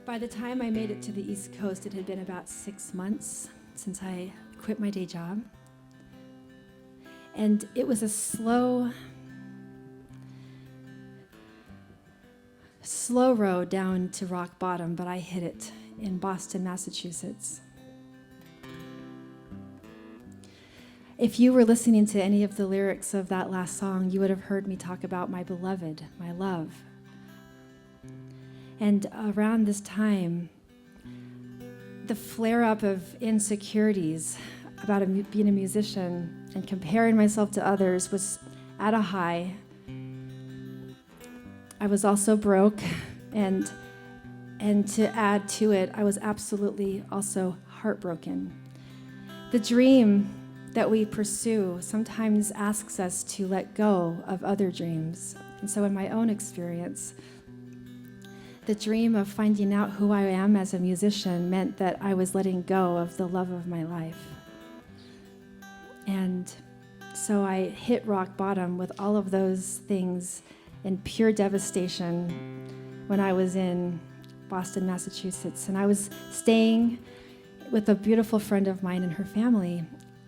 By the time I made it to the East Coast, it had been about 6 months since I quit my day job. And it was a slow road down to rock bottom, but I hit it in Boston, Massachusetts. If you were listening to any of the lyrics of that last song, you would have heard me talk about my beloved, my love. And around this time, the flare-up of insecurities about being a musician and comparing myself to others was at a high. I was also broke, and to add to it, I was absolutely also heartbroken. The dream that we pursue sometimes asks us to let go of other dreams. And so in my own experience, the dream of finding out who I am as a musician meant that I was letting go of the love of my life. And so I hit rock bottom with all of those things in pure devastation when I was in Boston, Massachusetts. And I was staying with a beautiful friend of mine and her family,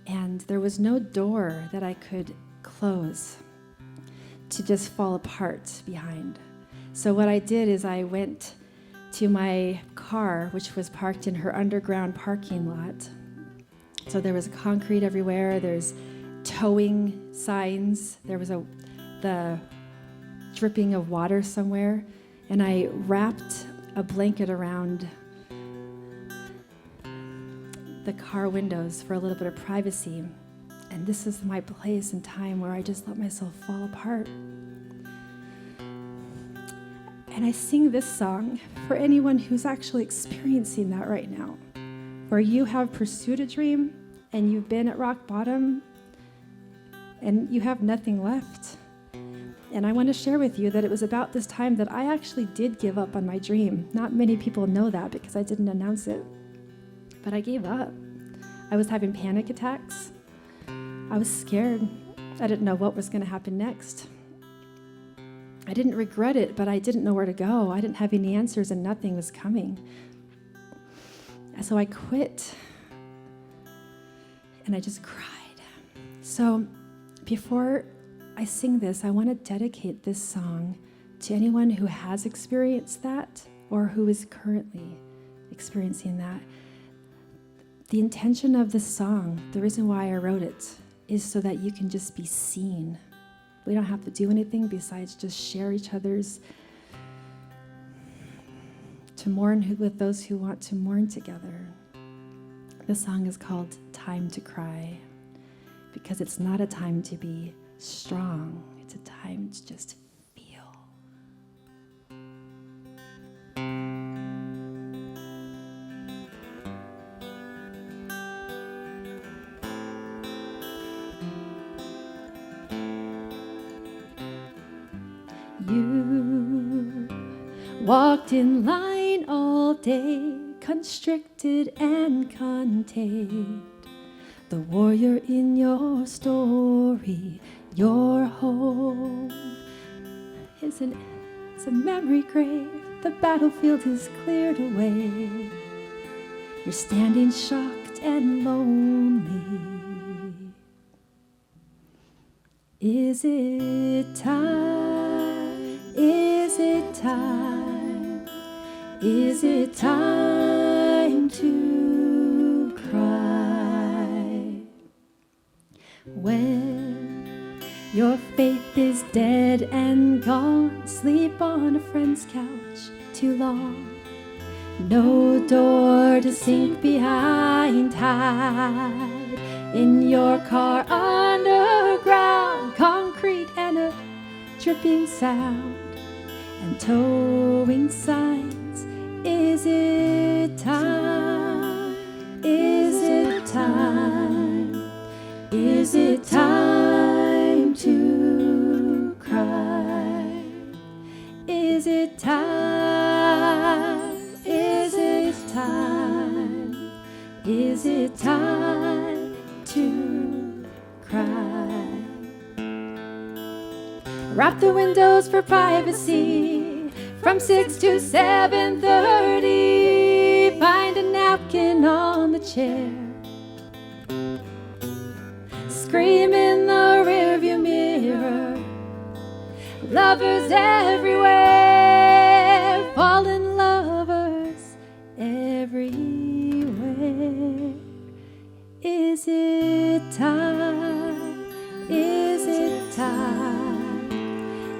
and there was no door that I could close to just fall apart behind. So what I did is I went to my car, which was parked in her underground parking lot. So there was concrete everywhere. There's towing signs. There was the dripping of water somewhere. And I wrapped a blanket around the car windows for a little bit of privacy. And this is my place and time where I just let myself fall apart. And I sing this song for anyone who's actually experiencing that right now, where you have pursued a dream and you've been at rock bottom and you have nothing left. And I want to share with you that it was about this time that I actually did give up on my dream. Not many people know that because I didn't announce it, but I gave up. I was having panic attacks. I was scared. I didn't know what was going to happen next. I didn't regret it, but I didn't know where to go. I didn't have any answers and nothing was coming. And so I quit. And I just cried. So before I sing this, I want to dedicate this song to anyone who has experienced that or who is currently experiencing that. The intention of this song, the reason why I wrote it, is so that you can just be seen. We don't have to do anything besides just share each other's, to mourn with those who want to mourn together. The song is called Time to Cry, because it's not a time to be strong. It's a time to just feel. You walked in line all day, constricted and contained. The warrior in your story, your home is a memory grave. The battlefield is cleared away. You're standing shocked and lonely. Is it time? Is it time? Is it time to cry? When your faith is dead and gone, sleep on a friend's couch too long. No door to sink behind, hide in your car under dripping sound and towing signs. Is it time? Is it time? Is it time to cry? Is it time? Is it time? Is it time to cry? Wrap the windows for privacy from 6 to 7:30. Find a napkin on the chair. Scream in the rearview mirror. Lovers everywhere, fallen lovers everywhere. Is it time? Is it time?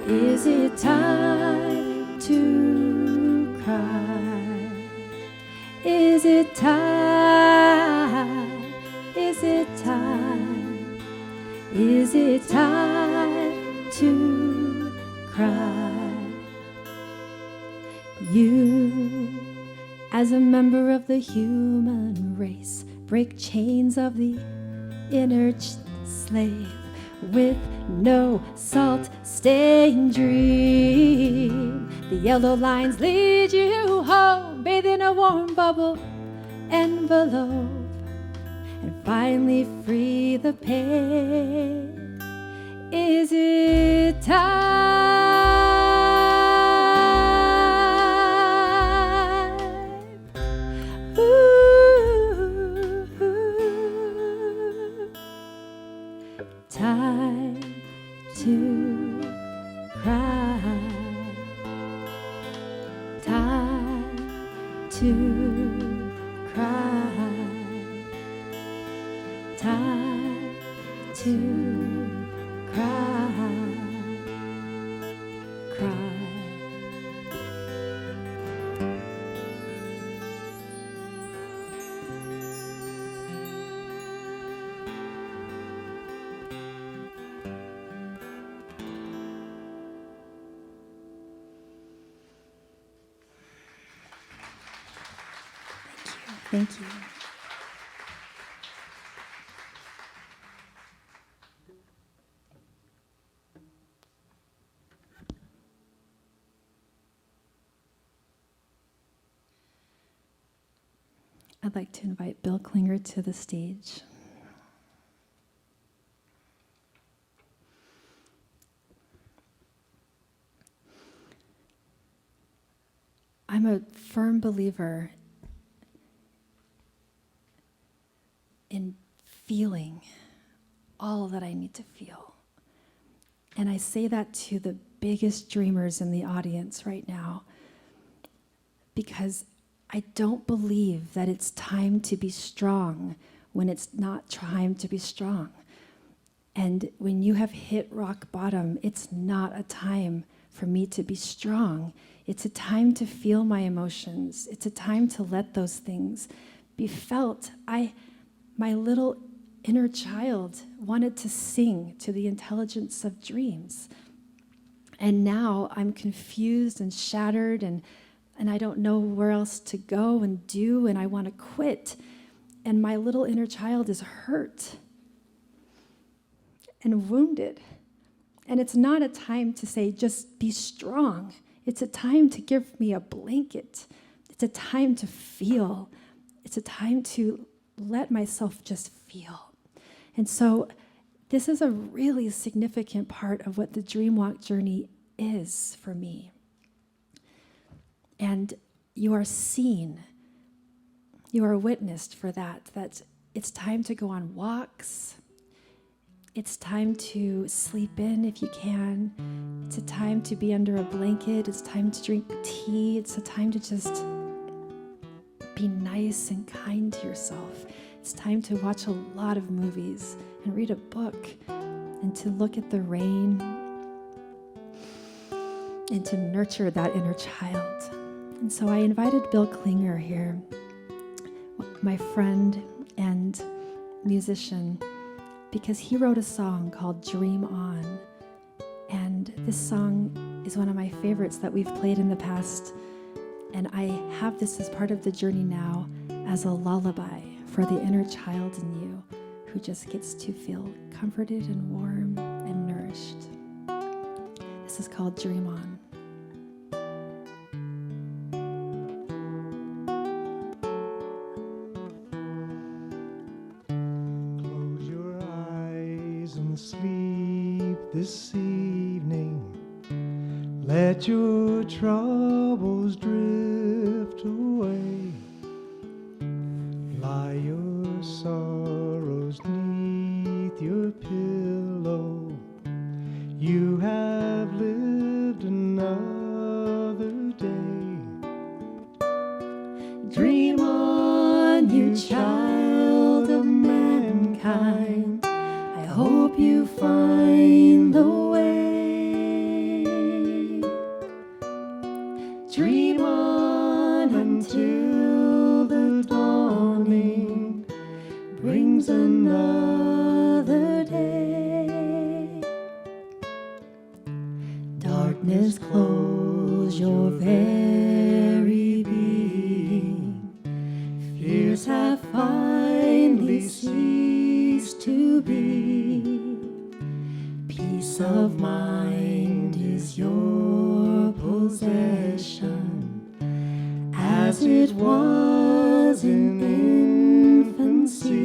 Is it time to cry? Is it time? Is it time? Is it time to cry? You, as a member of the human race, break chains of the inner slave with no salt-stained dream. The yellow lines lead you home, bathe in a warm bubble envelope, and finally free the pain. Is it time? Ooh, time to cry. Time to cry. Time to cry. Cry. Thank you. I'd like to invite Bill Klinger to the stage. I'm a firm believer in feeling all that I need to feel. And I say that to the biggest dreamers in the audience right now, because I don't believe that it's time to be strong when it's not time to be strong. And when you have hit rock bottom, it's not a time for me to be strong. It's a time to feel my emotions. It's a time to let those things be felt. My little inner child wanted to sing to the intelligence of dreams. And now I'm confused and shattered, and I don't know where else to go and do, and I want to quit. And my little inner child is hurt and wounded. And it's not a time to say, just be strong. It's a time to give me a blanket. It's a time to feel. It's a time to let myself just feel. And so this is a really significant part of what the Dream Walk journey is for me. And you are seen, you are witnessed for that it's time to go on walks. It's time to sleep in if you can. It's a time to be under a blanket. It's time to drink tea. It's a time to just be nice and kind to yourself. It's time to watch a lot of movies and read a book and to look at the rain and to nurture that inner child. And so I invited Bill Klinger here, my friend and musician, because he wrote a song called Dream On. And this song is one of my favorites that we've played in the past. And I have this as part of the journey now as a lullaby for the inner child in you who just gets to feel comforted and warm and nourished. This is called Dream On. Close your eyes and sleep this evening. Let your troubles drift away. Lie your sorrows neath your pillow. You have lived another day. Dream on, you child of mankind. I hope you find the way. Dream on until the dawning brings another day. Darkness close your very being. Fears have finally ceased to be. Peace of mind is your possession, as it was in infancy.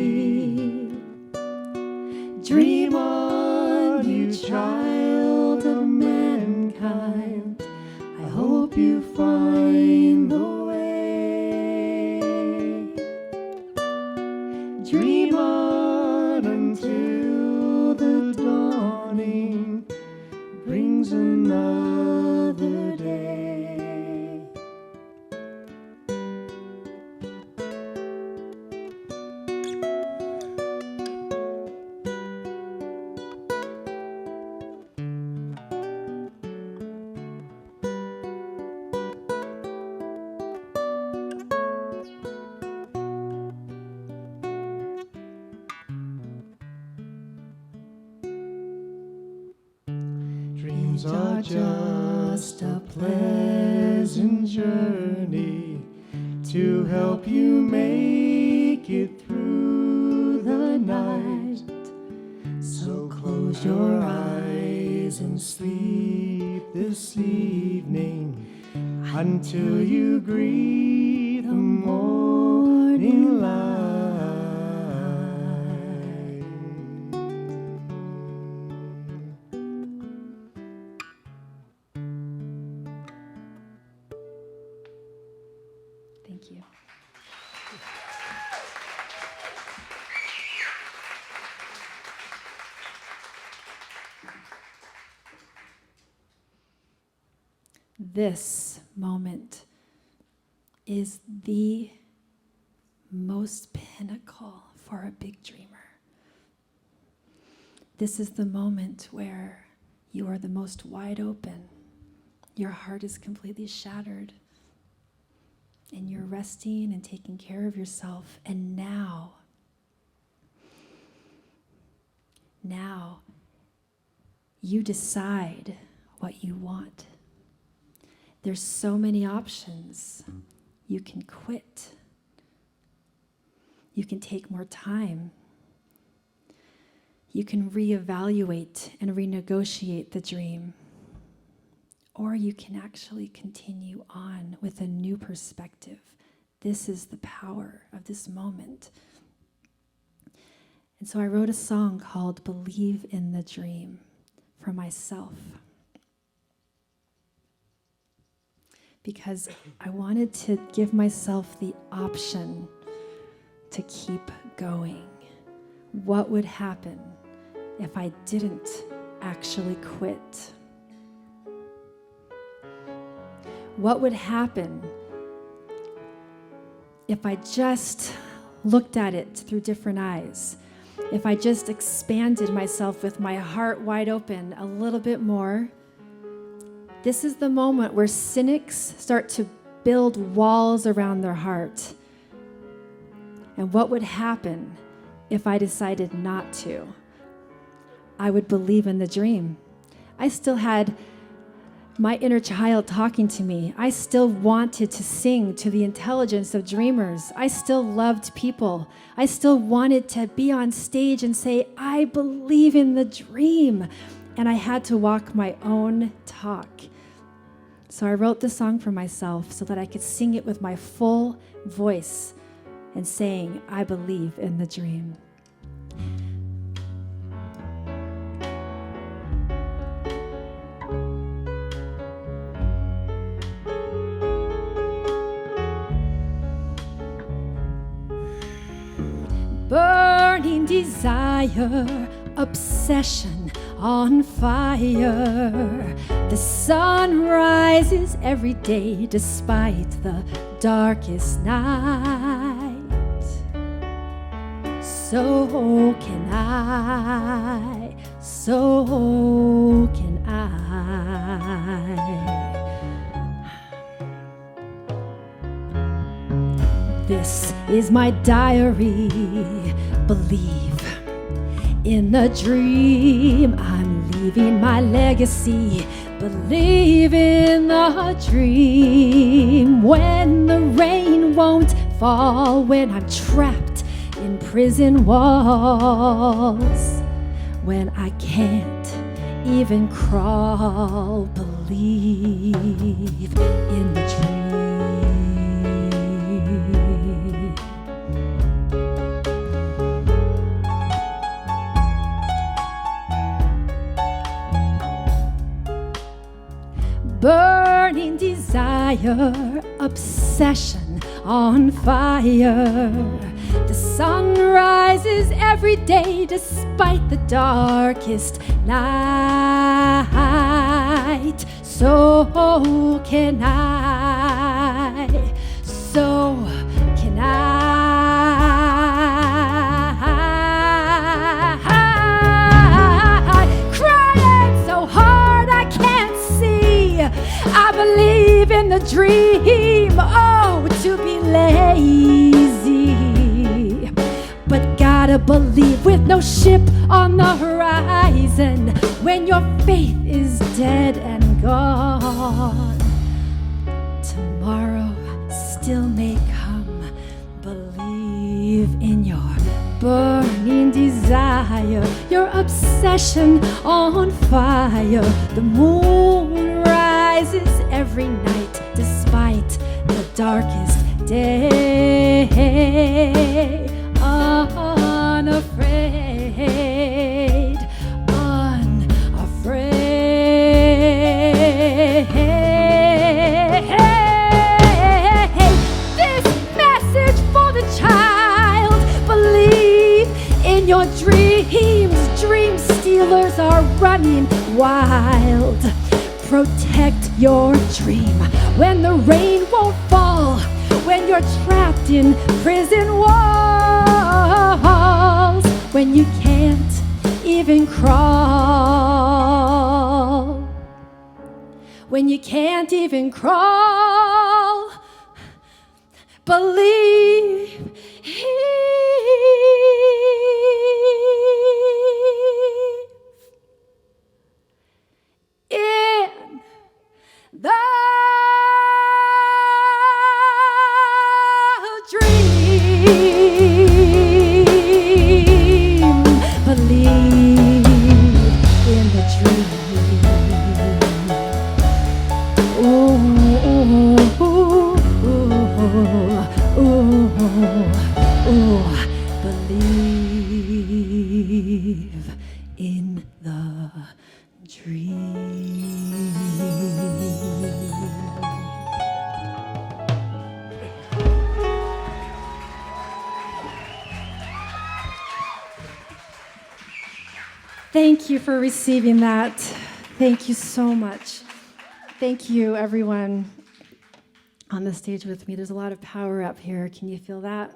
Dream on, you child of mankind. I hope you find the way. Dream on until the dawning brings another day. Dreams are just a pleasant journey to help you make it through the night. So close your eyes and sleep this evening until you greet the morning light. Thank you. This moment is the most pinnacle for a big dreamer. This is the moment where you are the most wide open. Your heart is completely shattered. And you're resting and taking care of yourself. And now, you decide what you want. There's so many options. You can quit. You can take more time. You can reevaluate and renegotiate the dream. Or you can actually continue on with a new perspective. This is the power of this moment. And so I wrote a song called Believe in the Dream for myself. Because I wanted to give myself the option to keep going. What would happen if I didn't actually quit? What would happen if I just looked at it through different eyes? If I just expanded myself with my heart wide open a little bit more? This is the moment where cynics start to build walls around their heart. And what would happen if I decided not to? I would believe in the dream. I still had my inner child talking to me. I still wanted to sing to the intelligence of dreamers. I still loved people. I still wanted to be on stage and say, I believe in the dream. And I had to walk my own talk. So I wrote the song for myself so that I could sing it with my full voice and saying, I believe in the dream. Burning desire, obsession on fire. The sun rises every day despite the darkest night. So can I, so can I. This is my diary. Believe in the dream. I'm leaving my legacy. Believe in the dream. When the rain won't fall, when I'm trapped in prison walls, when I can't even crawl, believe in the dream. Burning desire, obsession on fire. The sun rises every day despite the darkest night. So can I, so can I. Crying so hard I can't see. I believe in the dream. Oh, to be lazy, but gotta believe with no ship on the horizon. When your faith is dead and gone, tomorrow still may come. Believe in your burning desire, your obsession on fire. The moon rises every night despite the darkest day. Unafraid, unafraid. This message for the child: believe in your dreams. Dream stealers are running wild. Protect your dream when the rain won't fall, when you're trapped in prison walls, when you can't even crawl, when you can't even crawl. Believe in the dream. Believe in the dream. Ooh, ooh, ooh, ooh, ooh. Believe in the dream. Thank you for receiving that. Thank you so much. Thank you, everyone on the stage with me. There's a lot of power up here. Can you feel that?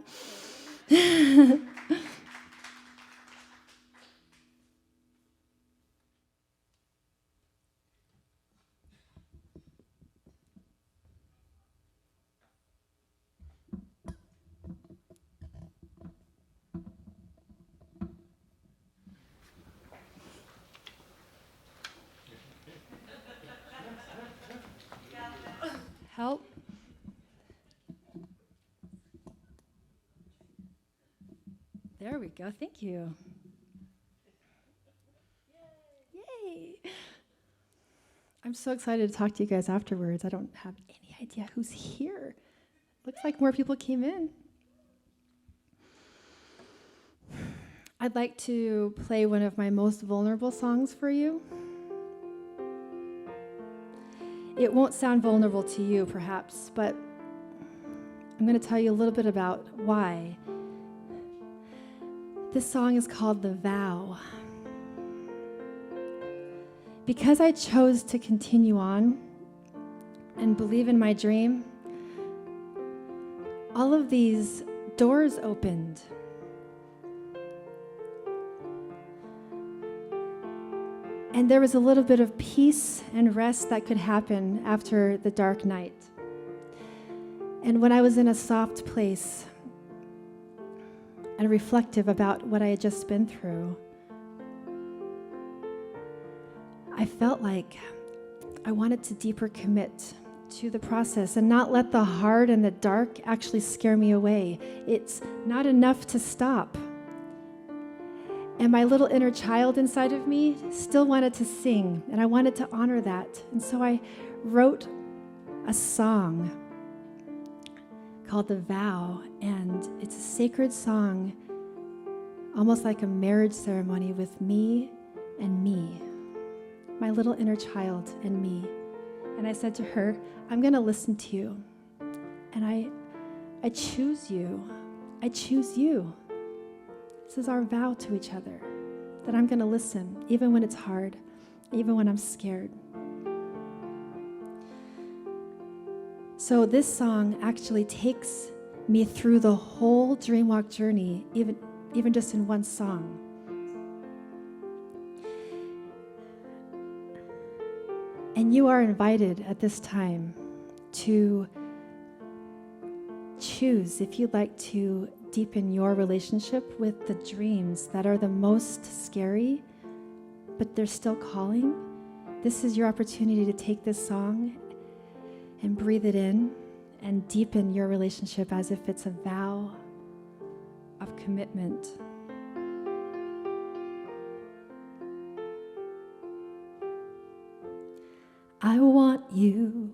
go. Thank you. Yay. I'm so excited to talk to you guys afterwards. I don't have any idea who's here. Looks like more people came in. I'd like to play one of my most vulnerable songs for you. It won't sound vulnerable to you, perhaps, but I'm going to tell you a little bit about why. This song is called The Vow. Because I chose to continue on and believe in my dream, all of these doors opened. And there was a little bit of peace and rest that could happen after the dark night. And when I was in a soft place and reflective about what I had just been through, I felt like I wanted to deeper commit to the process and not let the hard and the dark actually scare me away. It's not enough to stop. And my little inner child inside of me still wanted to sing, and I wanted to honor that. And so I wrote a song called The Vow, and it's a sacred song, almost like a marriage ceremony with me and me, my little inner child and me. And I said to her, I'm going to listen to you, and I choose you. I choose you. This is our vow to each other, that I'm going to listen, even when it's hard, even when I'm scared. So this song actually takes me through the whole Dreamwalk journey, even just in one song. And you are invited at this time to choose if you'd like to deepen your relationship with the dreams that are the most scary, but they're still calling. This is your opportunity to take this song and breathe it in and deepen your relationship as if it's a vow of commitment. I want you.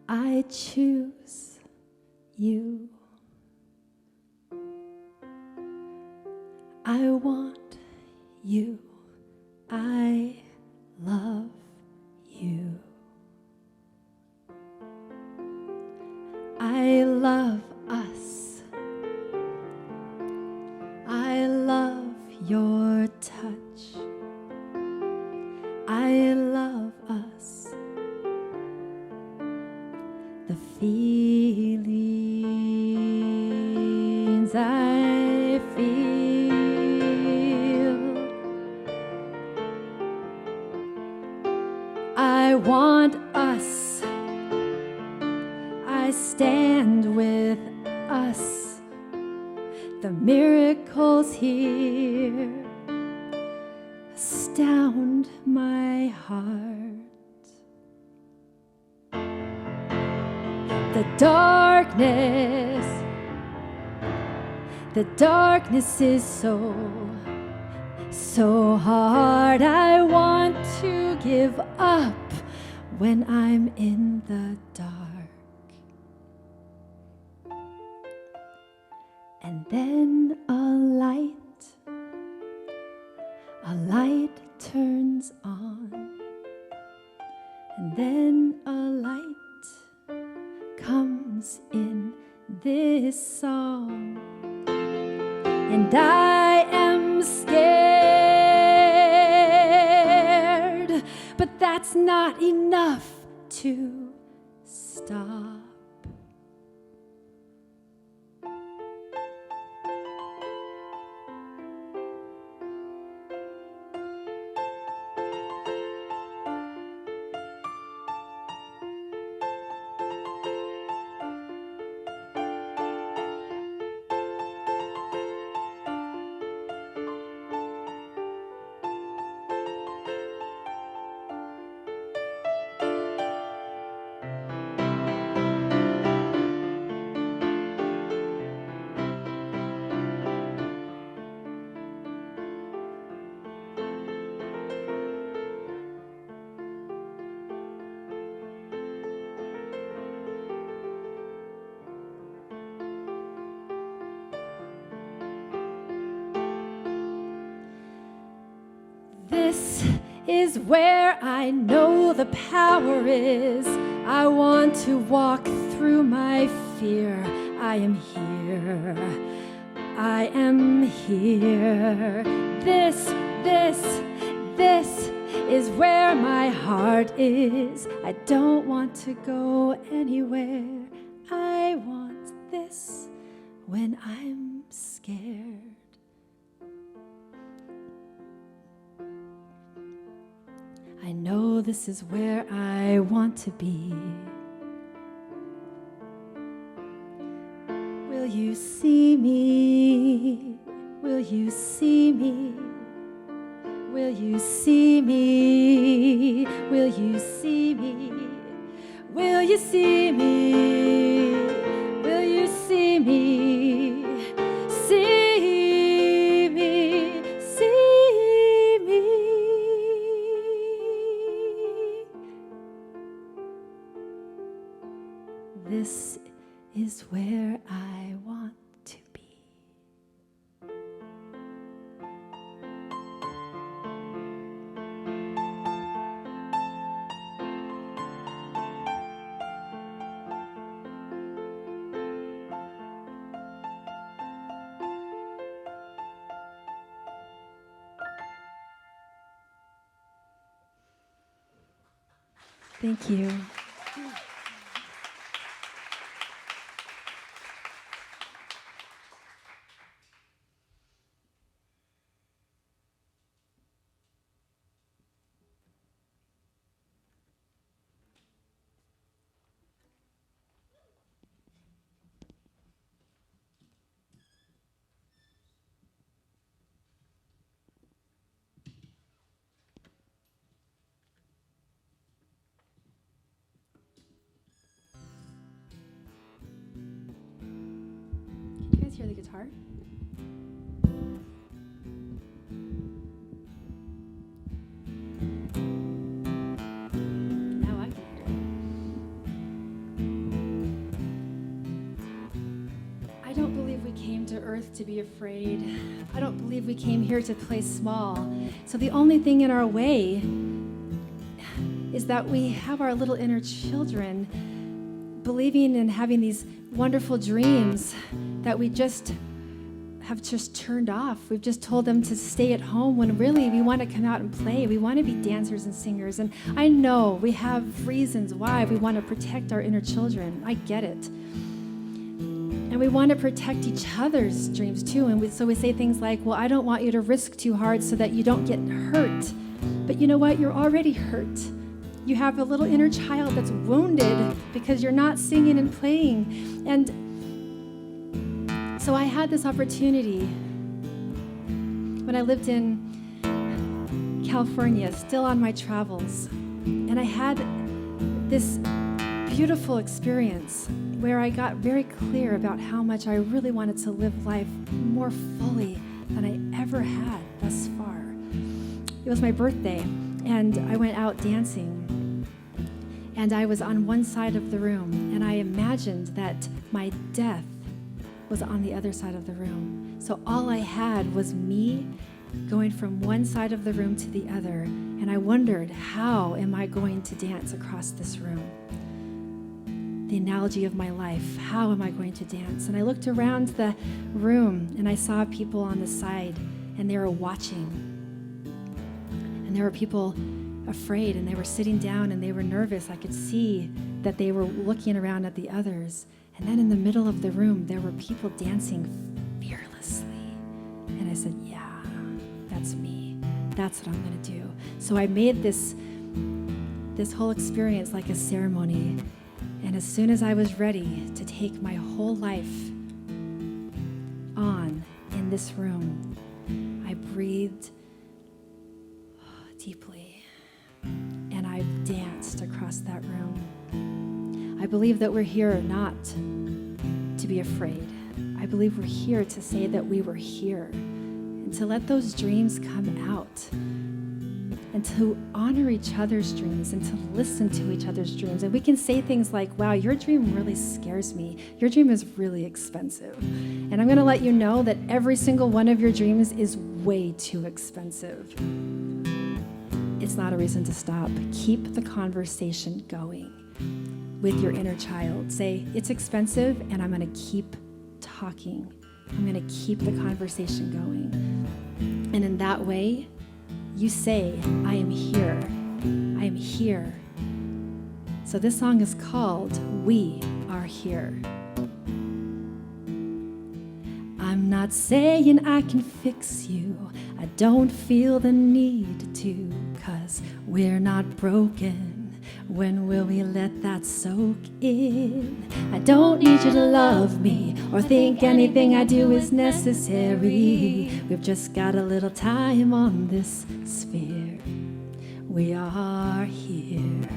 I choose you. I want you. I love you. I love us. I love your touch. I love us. The feelings I feel. I want us. I stand with us. The miracles here astound my heart. The darkness is so hard. I want to give up when I'm in the dark. And then a light turns on. And then a light comes in this song, and I am scared, but that's not enough to stop. is where I know the power is. I want to walk through my fear. I am here. I am here. This is where my heart is. I don't want to go anywhere. I want this when I'm scared. I know this is where I want to be. Will you see me? Will you see me? Will you see me? Will you see me? Will you see me? Will you see me? See me, see me. This is where I want to be. Thank you. Can you guys hear the guitar? Now I can hear it. I don't believe we came to earth to be afraid. I don't believe we came here to play small. So the only thing in our way is that we have our little inner children believing and having these wonderful dreams that we have just turned off. We've just told them to stay at home when really we want to come out and play. We want to be dancers and singers. And I know we have reasons why we want to protect our inner children. I get it. And we want to protect each other's dreams too. And so we say things like, well, I don't want you to risk too hard so that you don't get hurt. But you know what? You're already hurt. You have a little inner child that's wounded because you're not singing and playing. And so I had this opportunity when I lived in California, still on my travels. And I had this beautiful experience where I got very clear about how much I really wanted to live life more fully than I ever had thus far. It was my birthday, and I went out dancing. And I was on one side of the room, and I imagined that my death was on the other side of the room. So all I had was me going from one side of the room to the other, and I wondered, how am I going to dance across this room? The analogy of my life, how am I going to dance? And I looked around the room, and I saw people on the side, and they were watching. And there were people afraid, and they were sitting down, and they were nervous. I could see that they were looking around at the others. And then in the middle of the room, there were people dancing fearlessly. And I said, yeah, that's me. That's what I'm going to do. So I made this whole experience like a ceremony. And as soon as I was ready to take my whole life on in this room, I breathed deeply, and I danced across that room. I believe that we're here not to be afraid. I believe we're here to say that we were here and to let those dreams come out and to honor each other's dreams and to listen to each other's dreams. And we can say things like, wow, your dream really scares me. Your dream is really expensive. And I'm going to let you know that every single one of your dreams is way too expensive. it's not a reason to stop. Keep the conversation going with your inner child. Say, it's expensive, and I'm going to keep talking. I'm going to keep the conversation going. And in that way, you say, I am here. I am here. So this song is called We Are Here. I'm not saying I can fix you. I don't feel the need to, 'cause we're not broken. When will we let that soak in? I don't need you to love me or think anything I do is necessary. We've just got a little time on this sphere. We are here.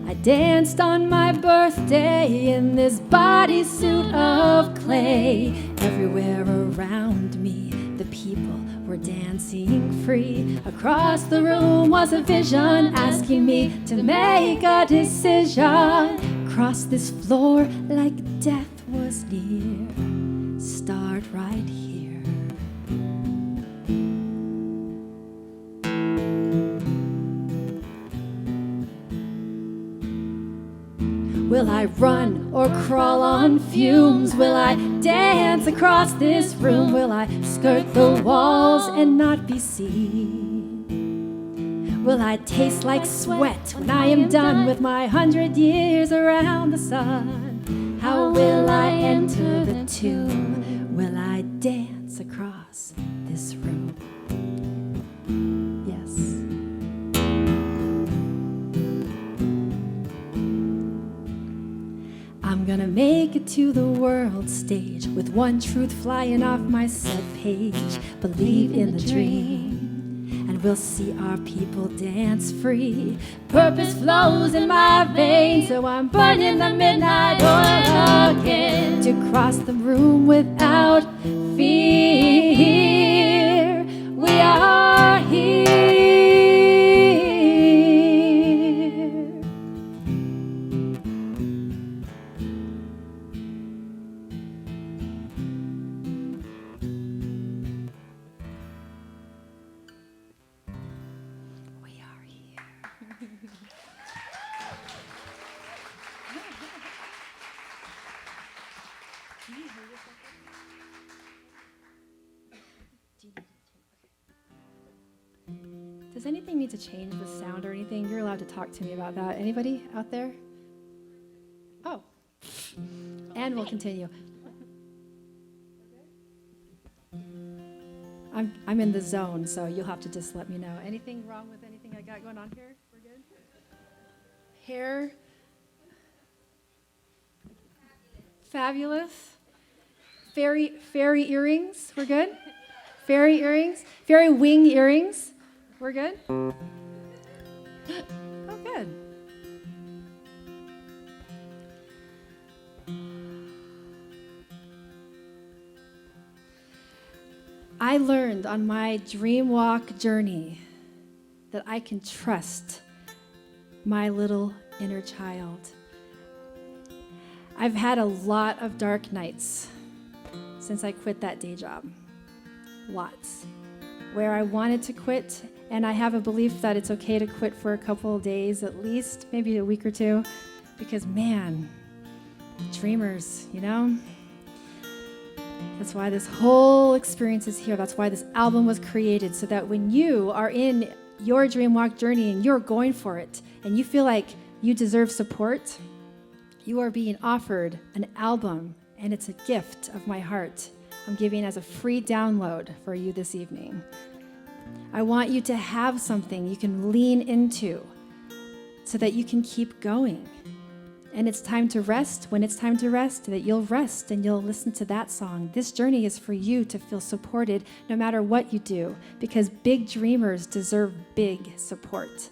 I danced on my birthday in this bodysuit of clay. Everywhere around me, the people were dancing free. Across the room was a vision asking me to make a decision. Cross this floor like death was near. Start right here. Will I run or crawl on fumes? Will I dance across this room? Will I skirt the walls and not be seen? Will I taste like sweat when I am done with my 100 years around the sun? How will I enter the tomb? Will I dance across this room? Yes. I'm gonna make it to the world stage with one truth flying off my set page. Believe in the dream, and we'll see our people dance free. Purpose flows in my veins, so I'm burning the midnight oil again to cross the room without fear. We are here. Does anything need to change the sound or anything? You're allowed to talk to me about that. Anybody out there? Oh. And we'll continue. I'm in the zone, so you'll have to just let me know. Anything wrong with anything I got going on here? We're good? Hair? Fabulous. Fairy earrings? We're good? Fairy earrings? Fairy wing earrings? We're good? Oh, good. I learned on my dream walk journey that I can trust my little inner child. I've had a lot of dark nights since I quit that day job. Lots. Where I wanted to quit, and I have a belief that it's okay to quit for a couple of days at least, maybe a week or two, because man, dreamers, you know? That's why this whole experience is here. That's why this album was created, so that when you are in your dream walk journey and you're going for it, and you feel like you deserve support, you are being offered an album, and it's a gift of my heart. I'm giving as a free download for you this evening. I want you to have something you can lean into so that you can keep going. And it's time to rest. When it's time to rest, that you'll rest and you'll listen to that song. This journey is for you to feel supported no matter what you do, because big dreamers deserve big support.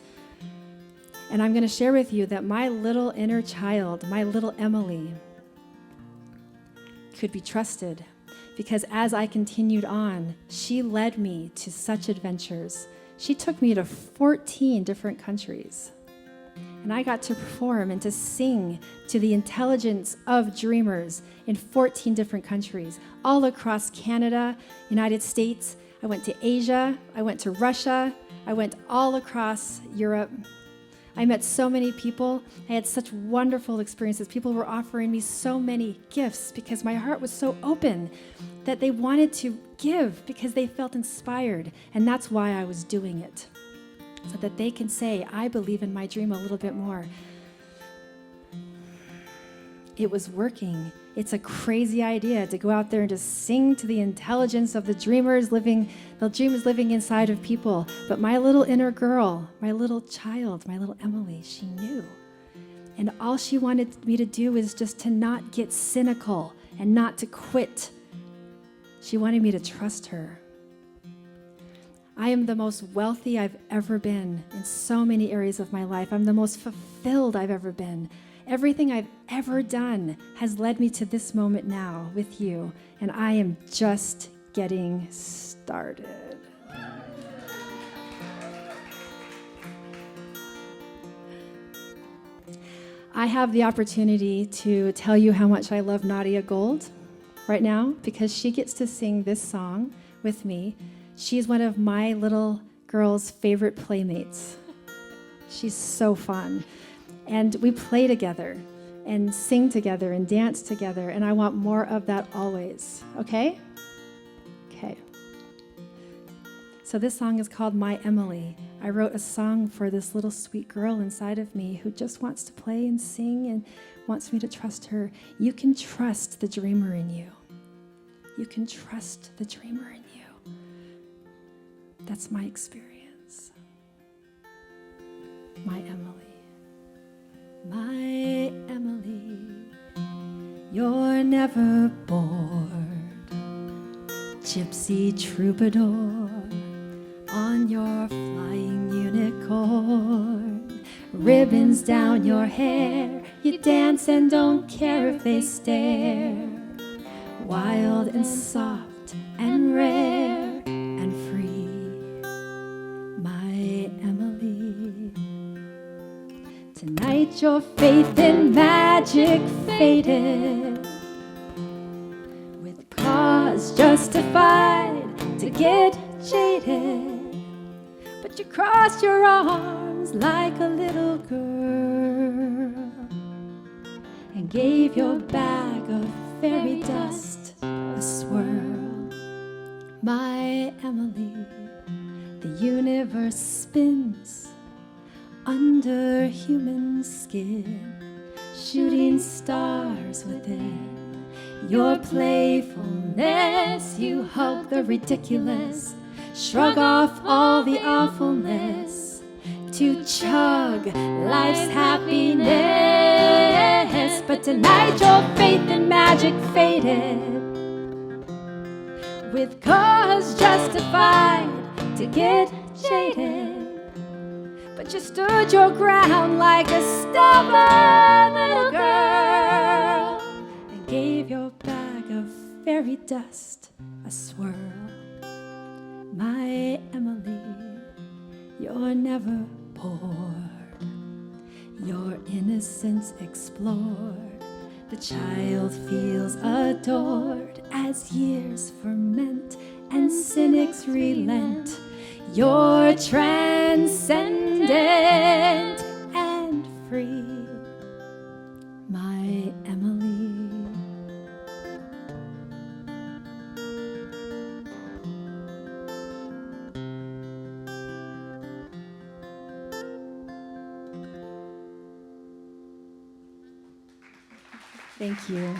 And I'm going to share with you that my little inner child, my little Emily, could be trusted. Because as I continued on, she led me to such adventures. She took me to 14 different countries. And I got to perform and to sing to the intelligence of dreamers in 14 different countries, all across Canada, United States. I went to Asia, I went to Russia, I went all across Europe. I met so many people. I had such wonderful experiences. People were offering me so many gifts because my heart was so open that they wanted to give because they felt inspired. And that's why I was doing it, so that they can say, I believe in my dream a little bit more. It was working. It's a crazy idea to go out there and just sing to the intelligence of the dreamers living, the dreamers living inside of people. But my little inner girl, my little child, my little Emily, she knew. And all she wanted me to do is just to not get cynical and not to quit. She wanted me to trust her. I am the most wealthy I've ever been in so many areas of my life. I'm the most fulfilled I've ever been. Everything I've ever done has led me to this moment now with you, and I am just getting started. I have the opportunity to tell you how much I love Nadia Gold right now because she gets to sing this song with me. She's one of my little girl's favorite playmates. She's so fun. And we play together and sing together and dance together, and I want more of that always, okay? Okay. So this song is called My Emily. I wrote a song for this little sweet girl inside of me who just wants to play and sing and wants me to trust her. You can trust the dreamer in you. You can trust the dreamer in you. That's my experience. My Emily. My Emily, you're never bored. Gypsy troubadour on your flying unicorn. Ribbons down your hair, you dance and don't care if they stare. Wild and soft and rare and free. My Emily. Tonight your faith in magic faded, with cause justified to get jaded. But you crossed your arms like a little girl and gave your bag of fairy dust a swirl. My Emily, the universe spins under human skin, shooting stars within your playfulness. You hug the ridiculous, shrug off all the awfulness to chug life's happiness. But tonight your faith in magic faded, with cause justified to get jaded. But you stood your ground like a stubborn little girl and gave your bag of fairy dust a swirl. My Emily, you're never bored. Your innocence explored. The child feels adored as years ferment and cynics relent. You're transcendent and free, my Emily. Thank you.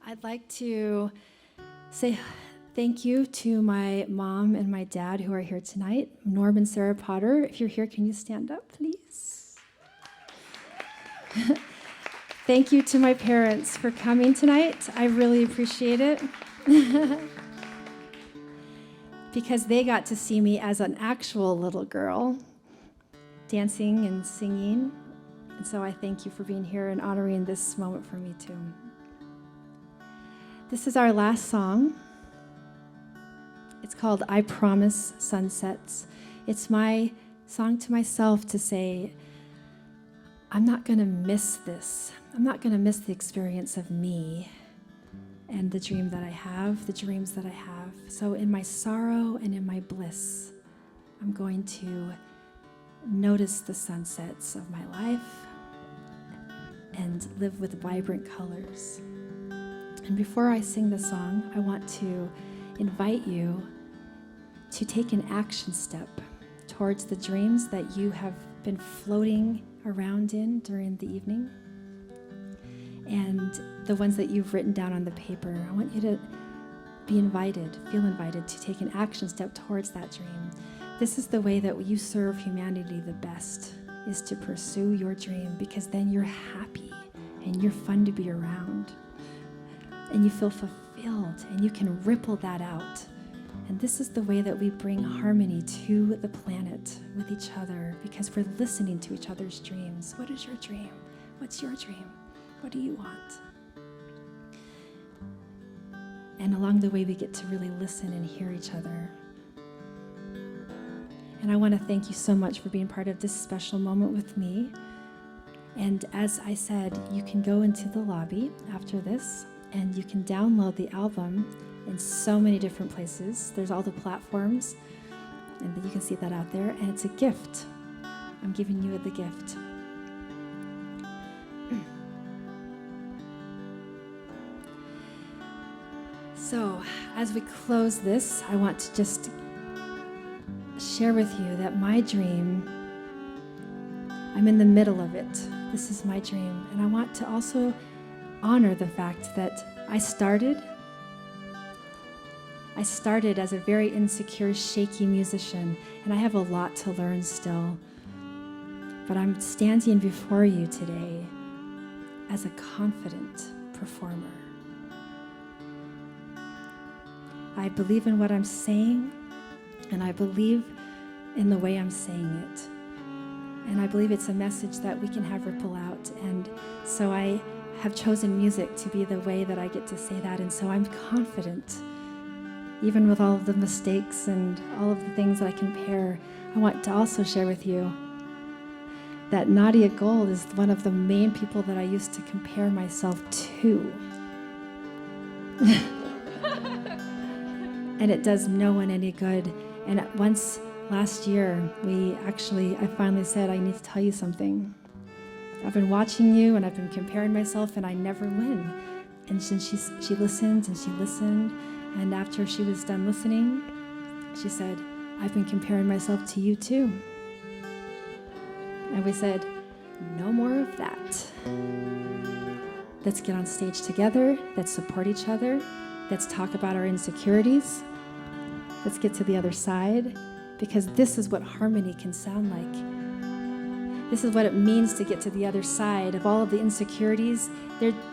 I'd like to say thank you to my mom and my dad who are here tonight. Norm and Sarah Potter, if you're here, can you stand up, please? Thank you to my parents for coming tonight. I really appreciate it. Because they got to see me as an actual little girl, dancing and singing. And so I thank you for being here and honoring this moment for me too. This is our last song. It's called I Promise Sunsets. It's my song to myself to say, I'm not going to miss this. I'm not going to miss the experience of me and the dream that I have, the dreams that I have. So in my sorrow and in my bliss, I'm going to notice the sunsets of my life and live with vibrant colors. And before I sing the song, I want to invite you to take an action step towards the dreams that you have been floating around in during the evening and the ones that you've written down on the paper. I want you to feel invited to take an action step towards that dream. This is the way that you serve humanity the best, is to pursue your dream, because then you're happy and you're fun to be around and you feel fulfilled and you can ripple that out. And this is the way that we bring harmony to the planet with each other, because we're listening to each other's dreams. What is your dream? What's your dream? What do you want? And along the way, we get to really listen and hear each other. And I want to thank you so much for being part of this special moment with me. And as I said, you can go into the lobby after this, and you can download the album in so many different places. There's all the platforms, and you can see that out there. And it's a gift. I'm giving you the gift. So, as we close this, I want to just share with you that my dream, I'm in the middle of it. This is my dream. And I want to also honor the fact that I started as a very insecure, shaky musician, and I have a lot to learn still. But I'm standing before you today as a confident performer. I believe in what I'm saying, and I believe in the way I'm saying it. And I believe it's a message that we can have ripple out. And so I have chosen music to be the way that I get to say that. And so I'm confident, even with all of the mistakes and all of the things that I compare. I want to also share with you that Nadia Gold is one of the main people that I used to compare myself to. And it does no one any good. And once last year, I finally said, I need to tell you something. I've been watching you and I've been comparing myself and I never win. And since she listened and she listened, and after she was done listening, she said, I've been comparing myself to you too. And we said, no more of that. Let's get on stage together. Let's support each other. Let's talk about our insecurities. Let's get to the other side, because this is what harmony can sound like. This is what it means to get to the other side of all of the insecurities.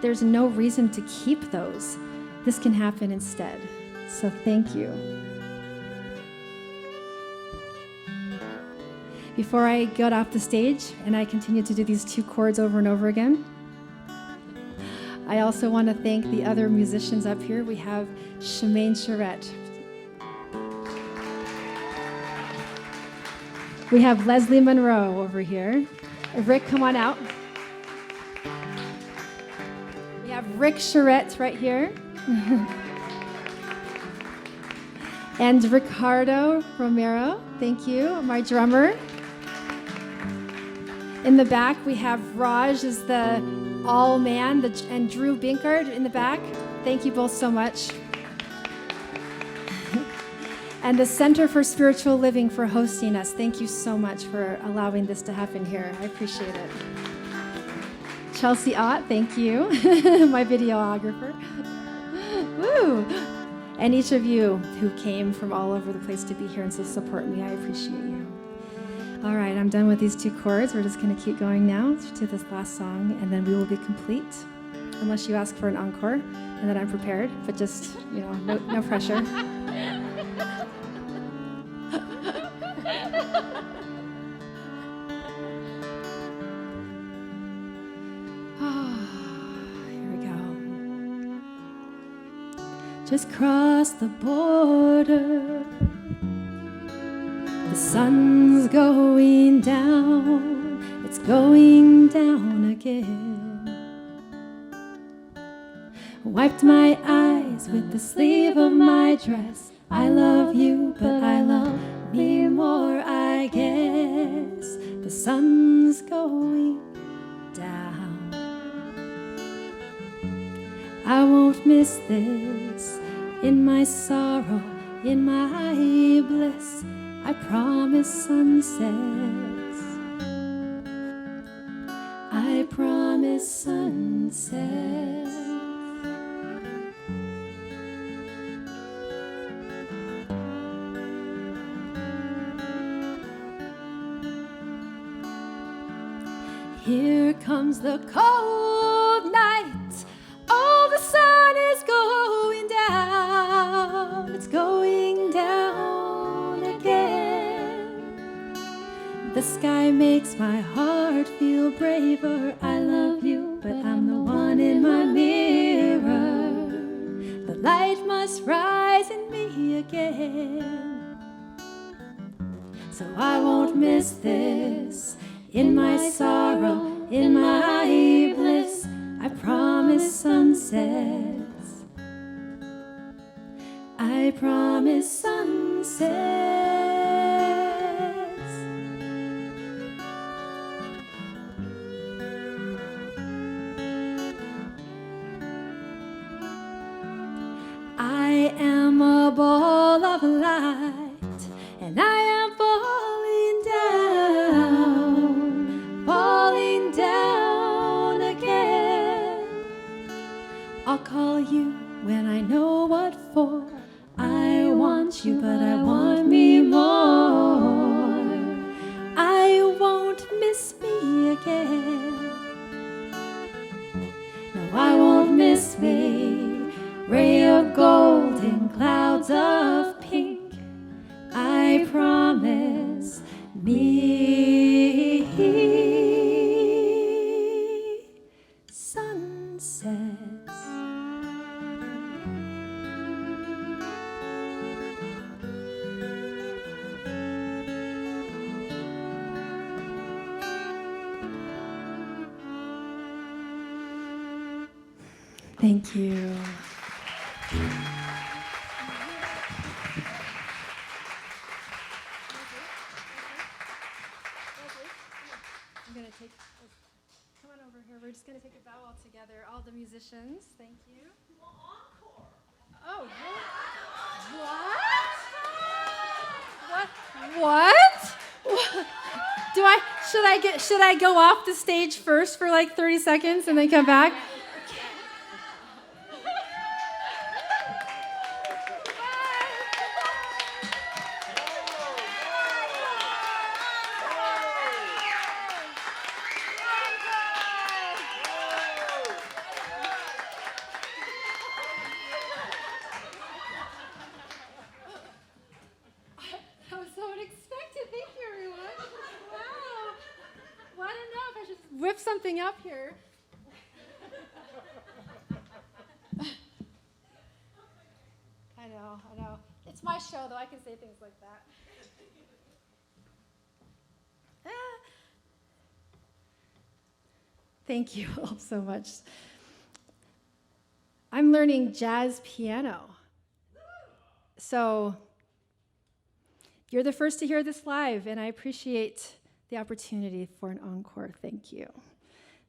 There's no reason to keep those. This can happen instead. So thank you. Before I get off the stage and I continue to do these two chords over and over again, I also want to thank the other musicians up here. We have Chamaigne Sharette. We have Lezlee Monroe over here. Rick, come on out. We have Rick Sharette right here. And Ricardo Romero, thank you, my drummer. In the back, we have Raj as the all-man, and Drew Binkard in the back. Thank you both so much. And the Center for Spiritual Living for hosting us. Thank you so much for allowing this to happen here. I appreciate it. Chelsey Ott, thank you, my videographer. Woo! And each of you who came from all over the place to be here and to support me, I appreciate you. All right, I'm done with these two chords. We're just going to keep going now to this last song, and then we will be complete, unless you ask for an encore, and then I'm prepared, but just, no pressure. just crossed the border. The sun's going down, it's going down again. Wiped my eyes with the sleeve of my dress. I love you, but I love me more, I guess. The sun's going down. I won't miss this in my sorrow, in my bliss. I promise sunsets. I promise sunsets. Here comes the cold night. Oh, the sun is going down. It's going down again. The sky makes my heart feel braver. I love you, but I'm the one in my mirror. The light must rise in me again. So I won't miss this. In my sorrow, in my bliss, I promise sunsets. I promise sunsets. I am a ball of light, and I am falling down again. I'll call you when I know what for. I want you, but I want me more. I won't miss me again. No, I won't miss me. Ray of gold in clouds of pink. I promise me sunsets. Thank you. I'm going to take, come on over here. We're just going to take a bow all together, all the musicians. Thank you. Oh, what? Should I go off the stage first for like 30 seconds and then come back? Whip something up here. I know. It's my show, though. I can say things like that. Thank you all so much. I'm learning jazz piano. So you're the first to hear this live, and I appreciate the opportunity for an encore. Thank you.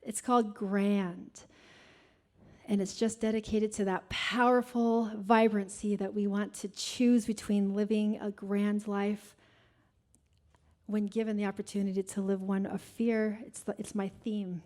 It's called Grand, and it's just dedicated to that powerful vibrancy that we want to choose between living a grand life when given the opportunity to live one of fear. It's my theme.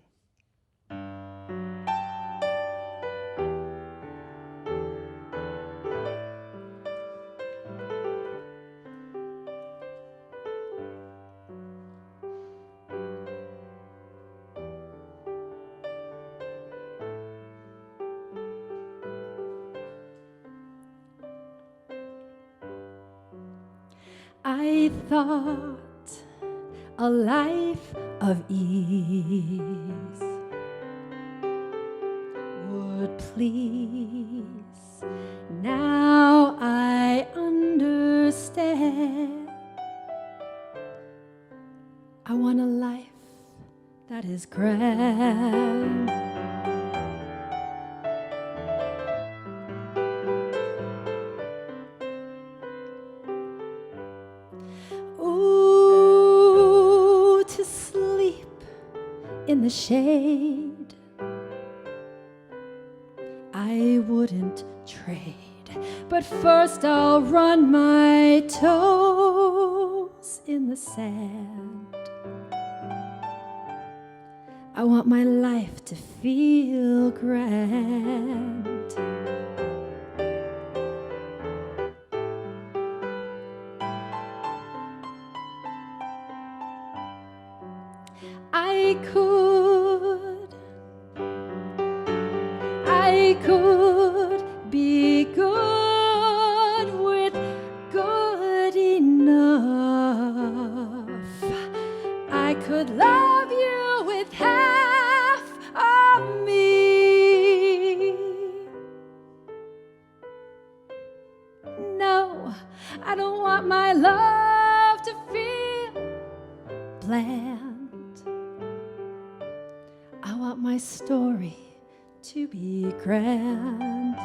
I thought a life of ease would please Now I understand. I want a life that is grand. Ooh, to sleep in the shade, I wouldn't trade. But first I'll run my toes in the sand. I want my life to feel grand. I could be good with good enough. I could love you with half of me. No, I don't want my love to feel bland. I want my story to be grand.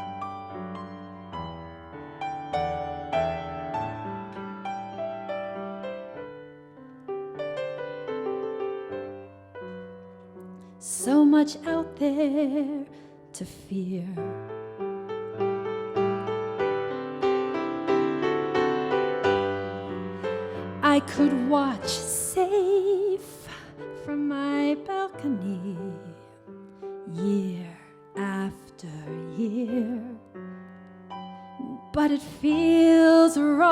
So much out there to fear. I could watch safe from my balcony, year after year, but it feels wrong,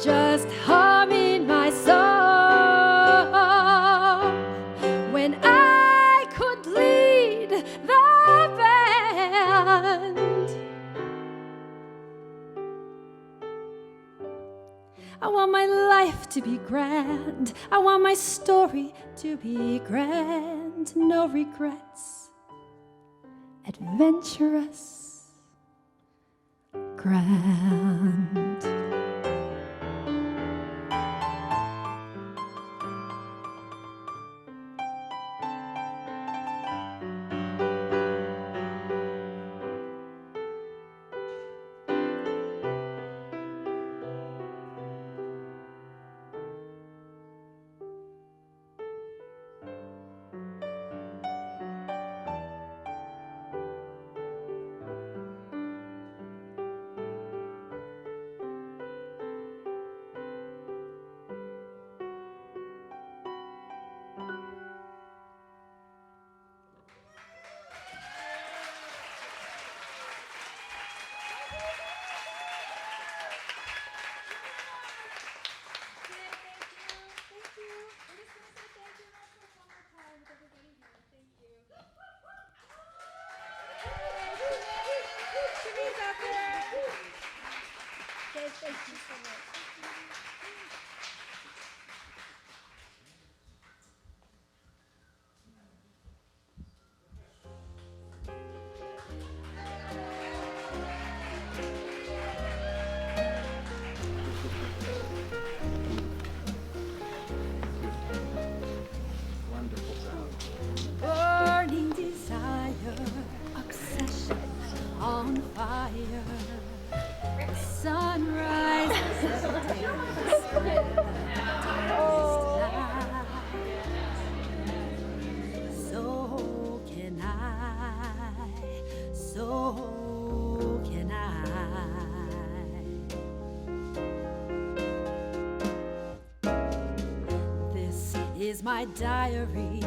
just humming my song when I could lead the band. I want my life to be grand. I want my story to be grand. No regrets. Adventurous. Grand. Burning desire, obsession on fire. The sunrise so can I, so can I. This is my diary.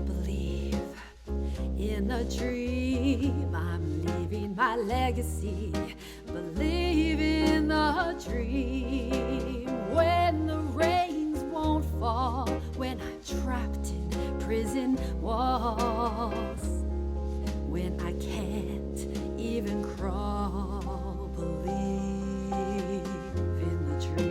Believe in a dream. I'm leaving my legacy. Believe in the dream. When the rains won't fall, when I'm trapped in prison walls, when I can't even crawl, believe in the dream.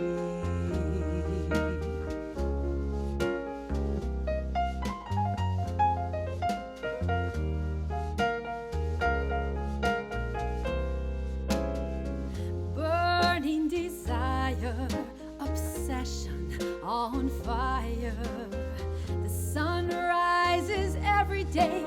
day.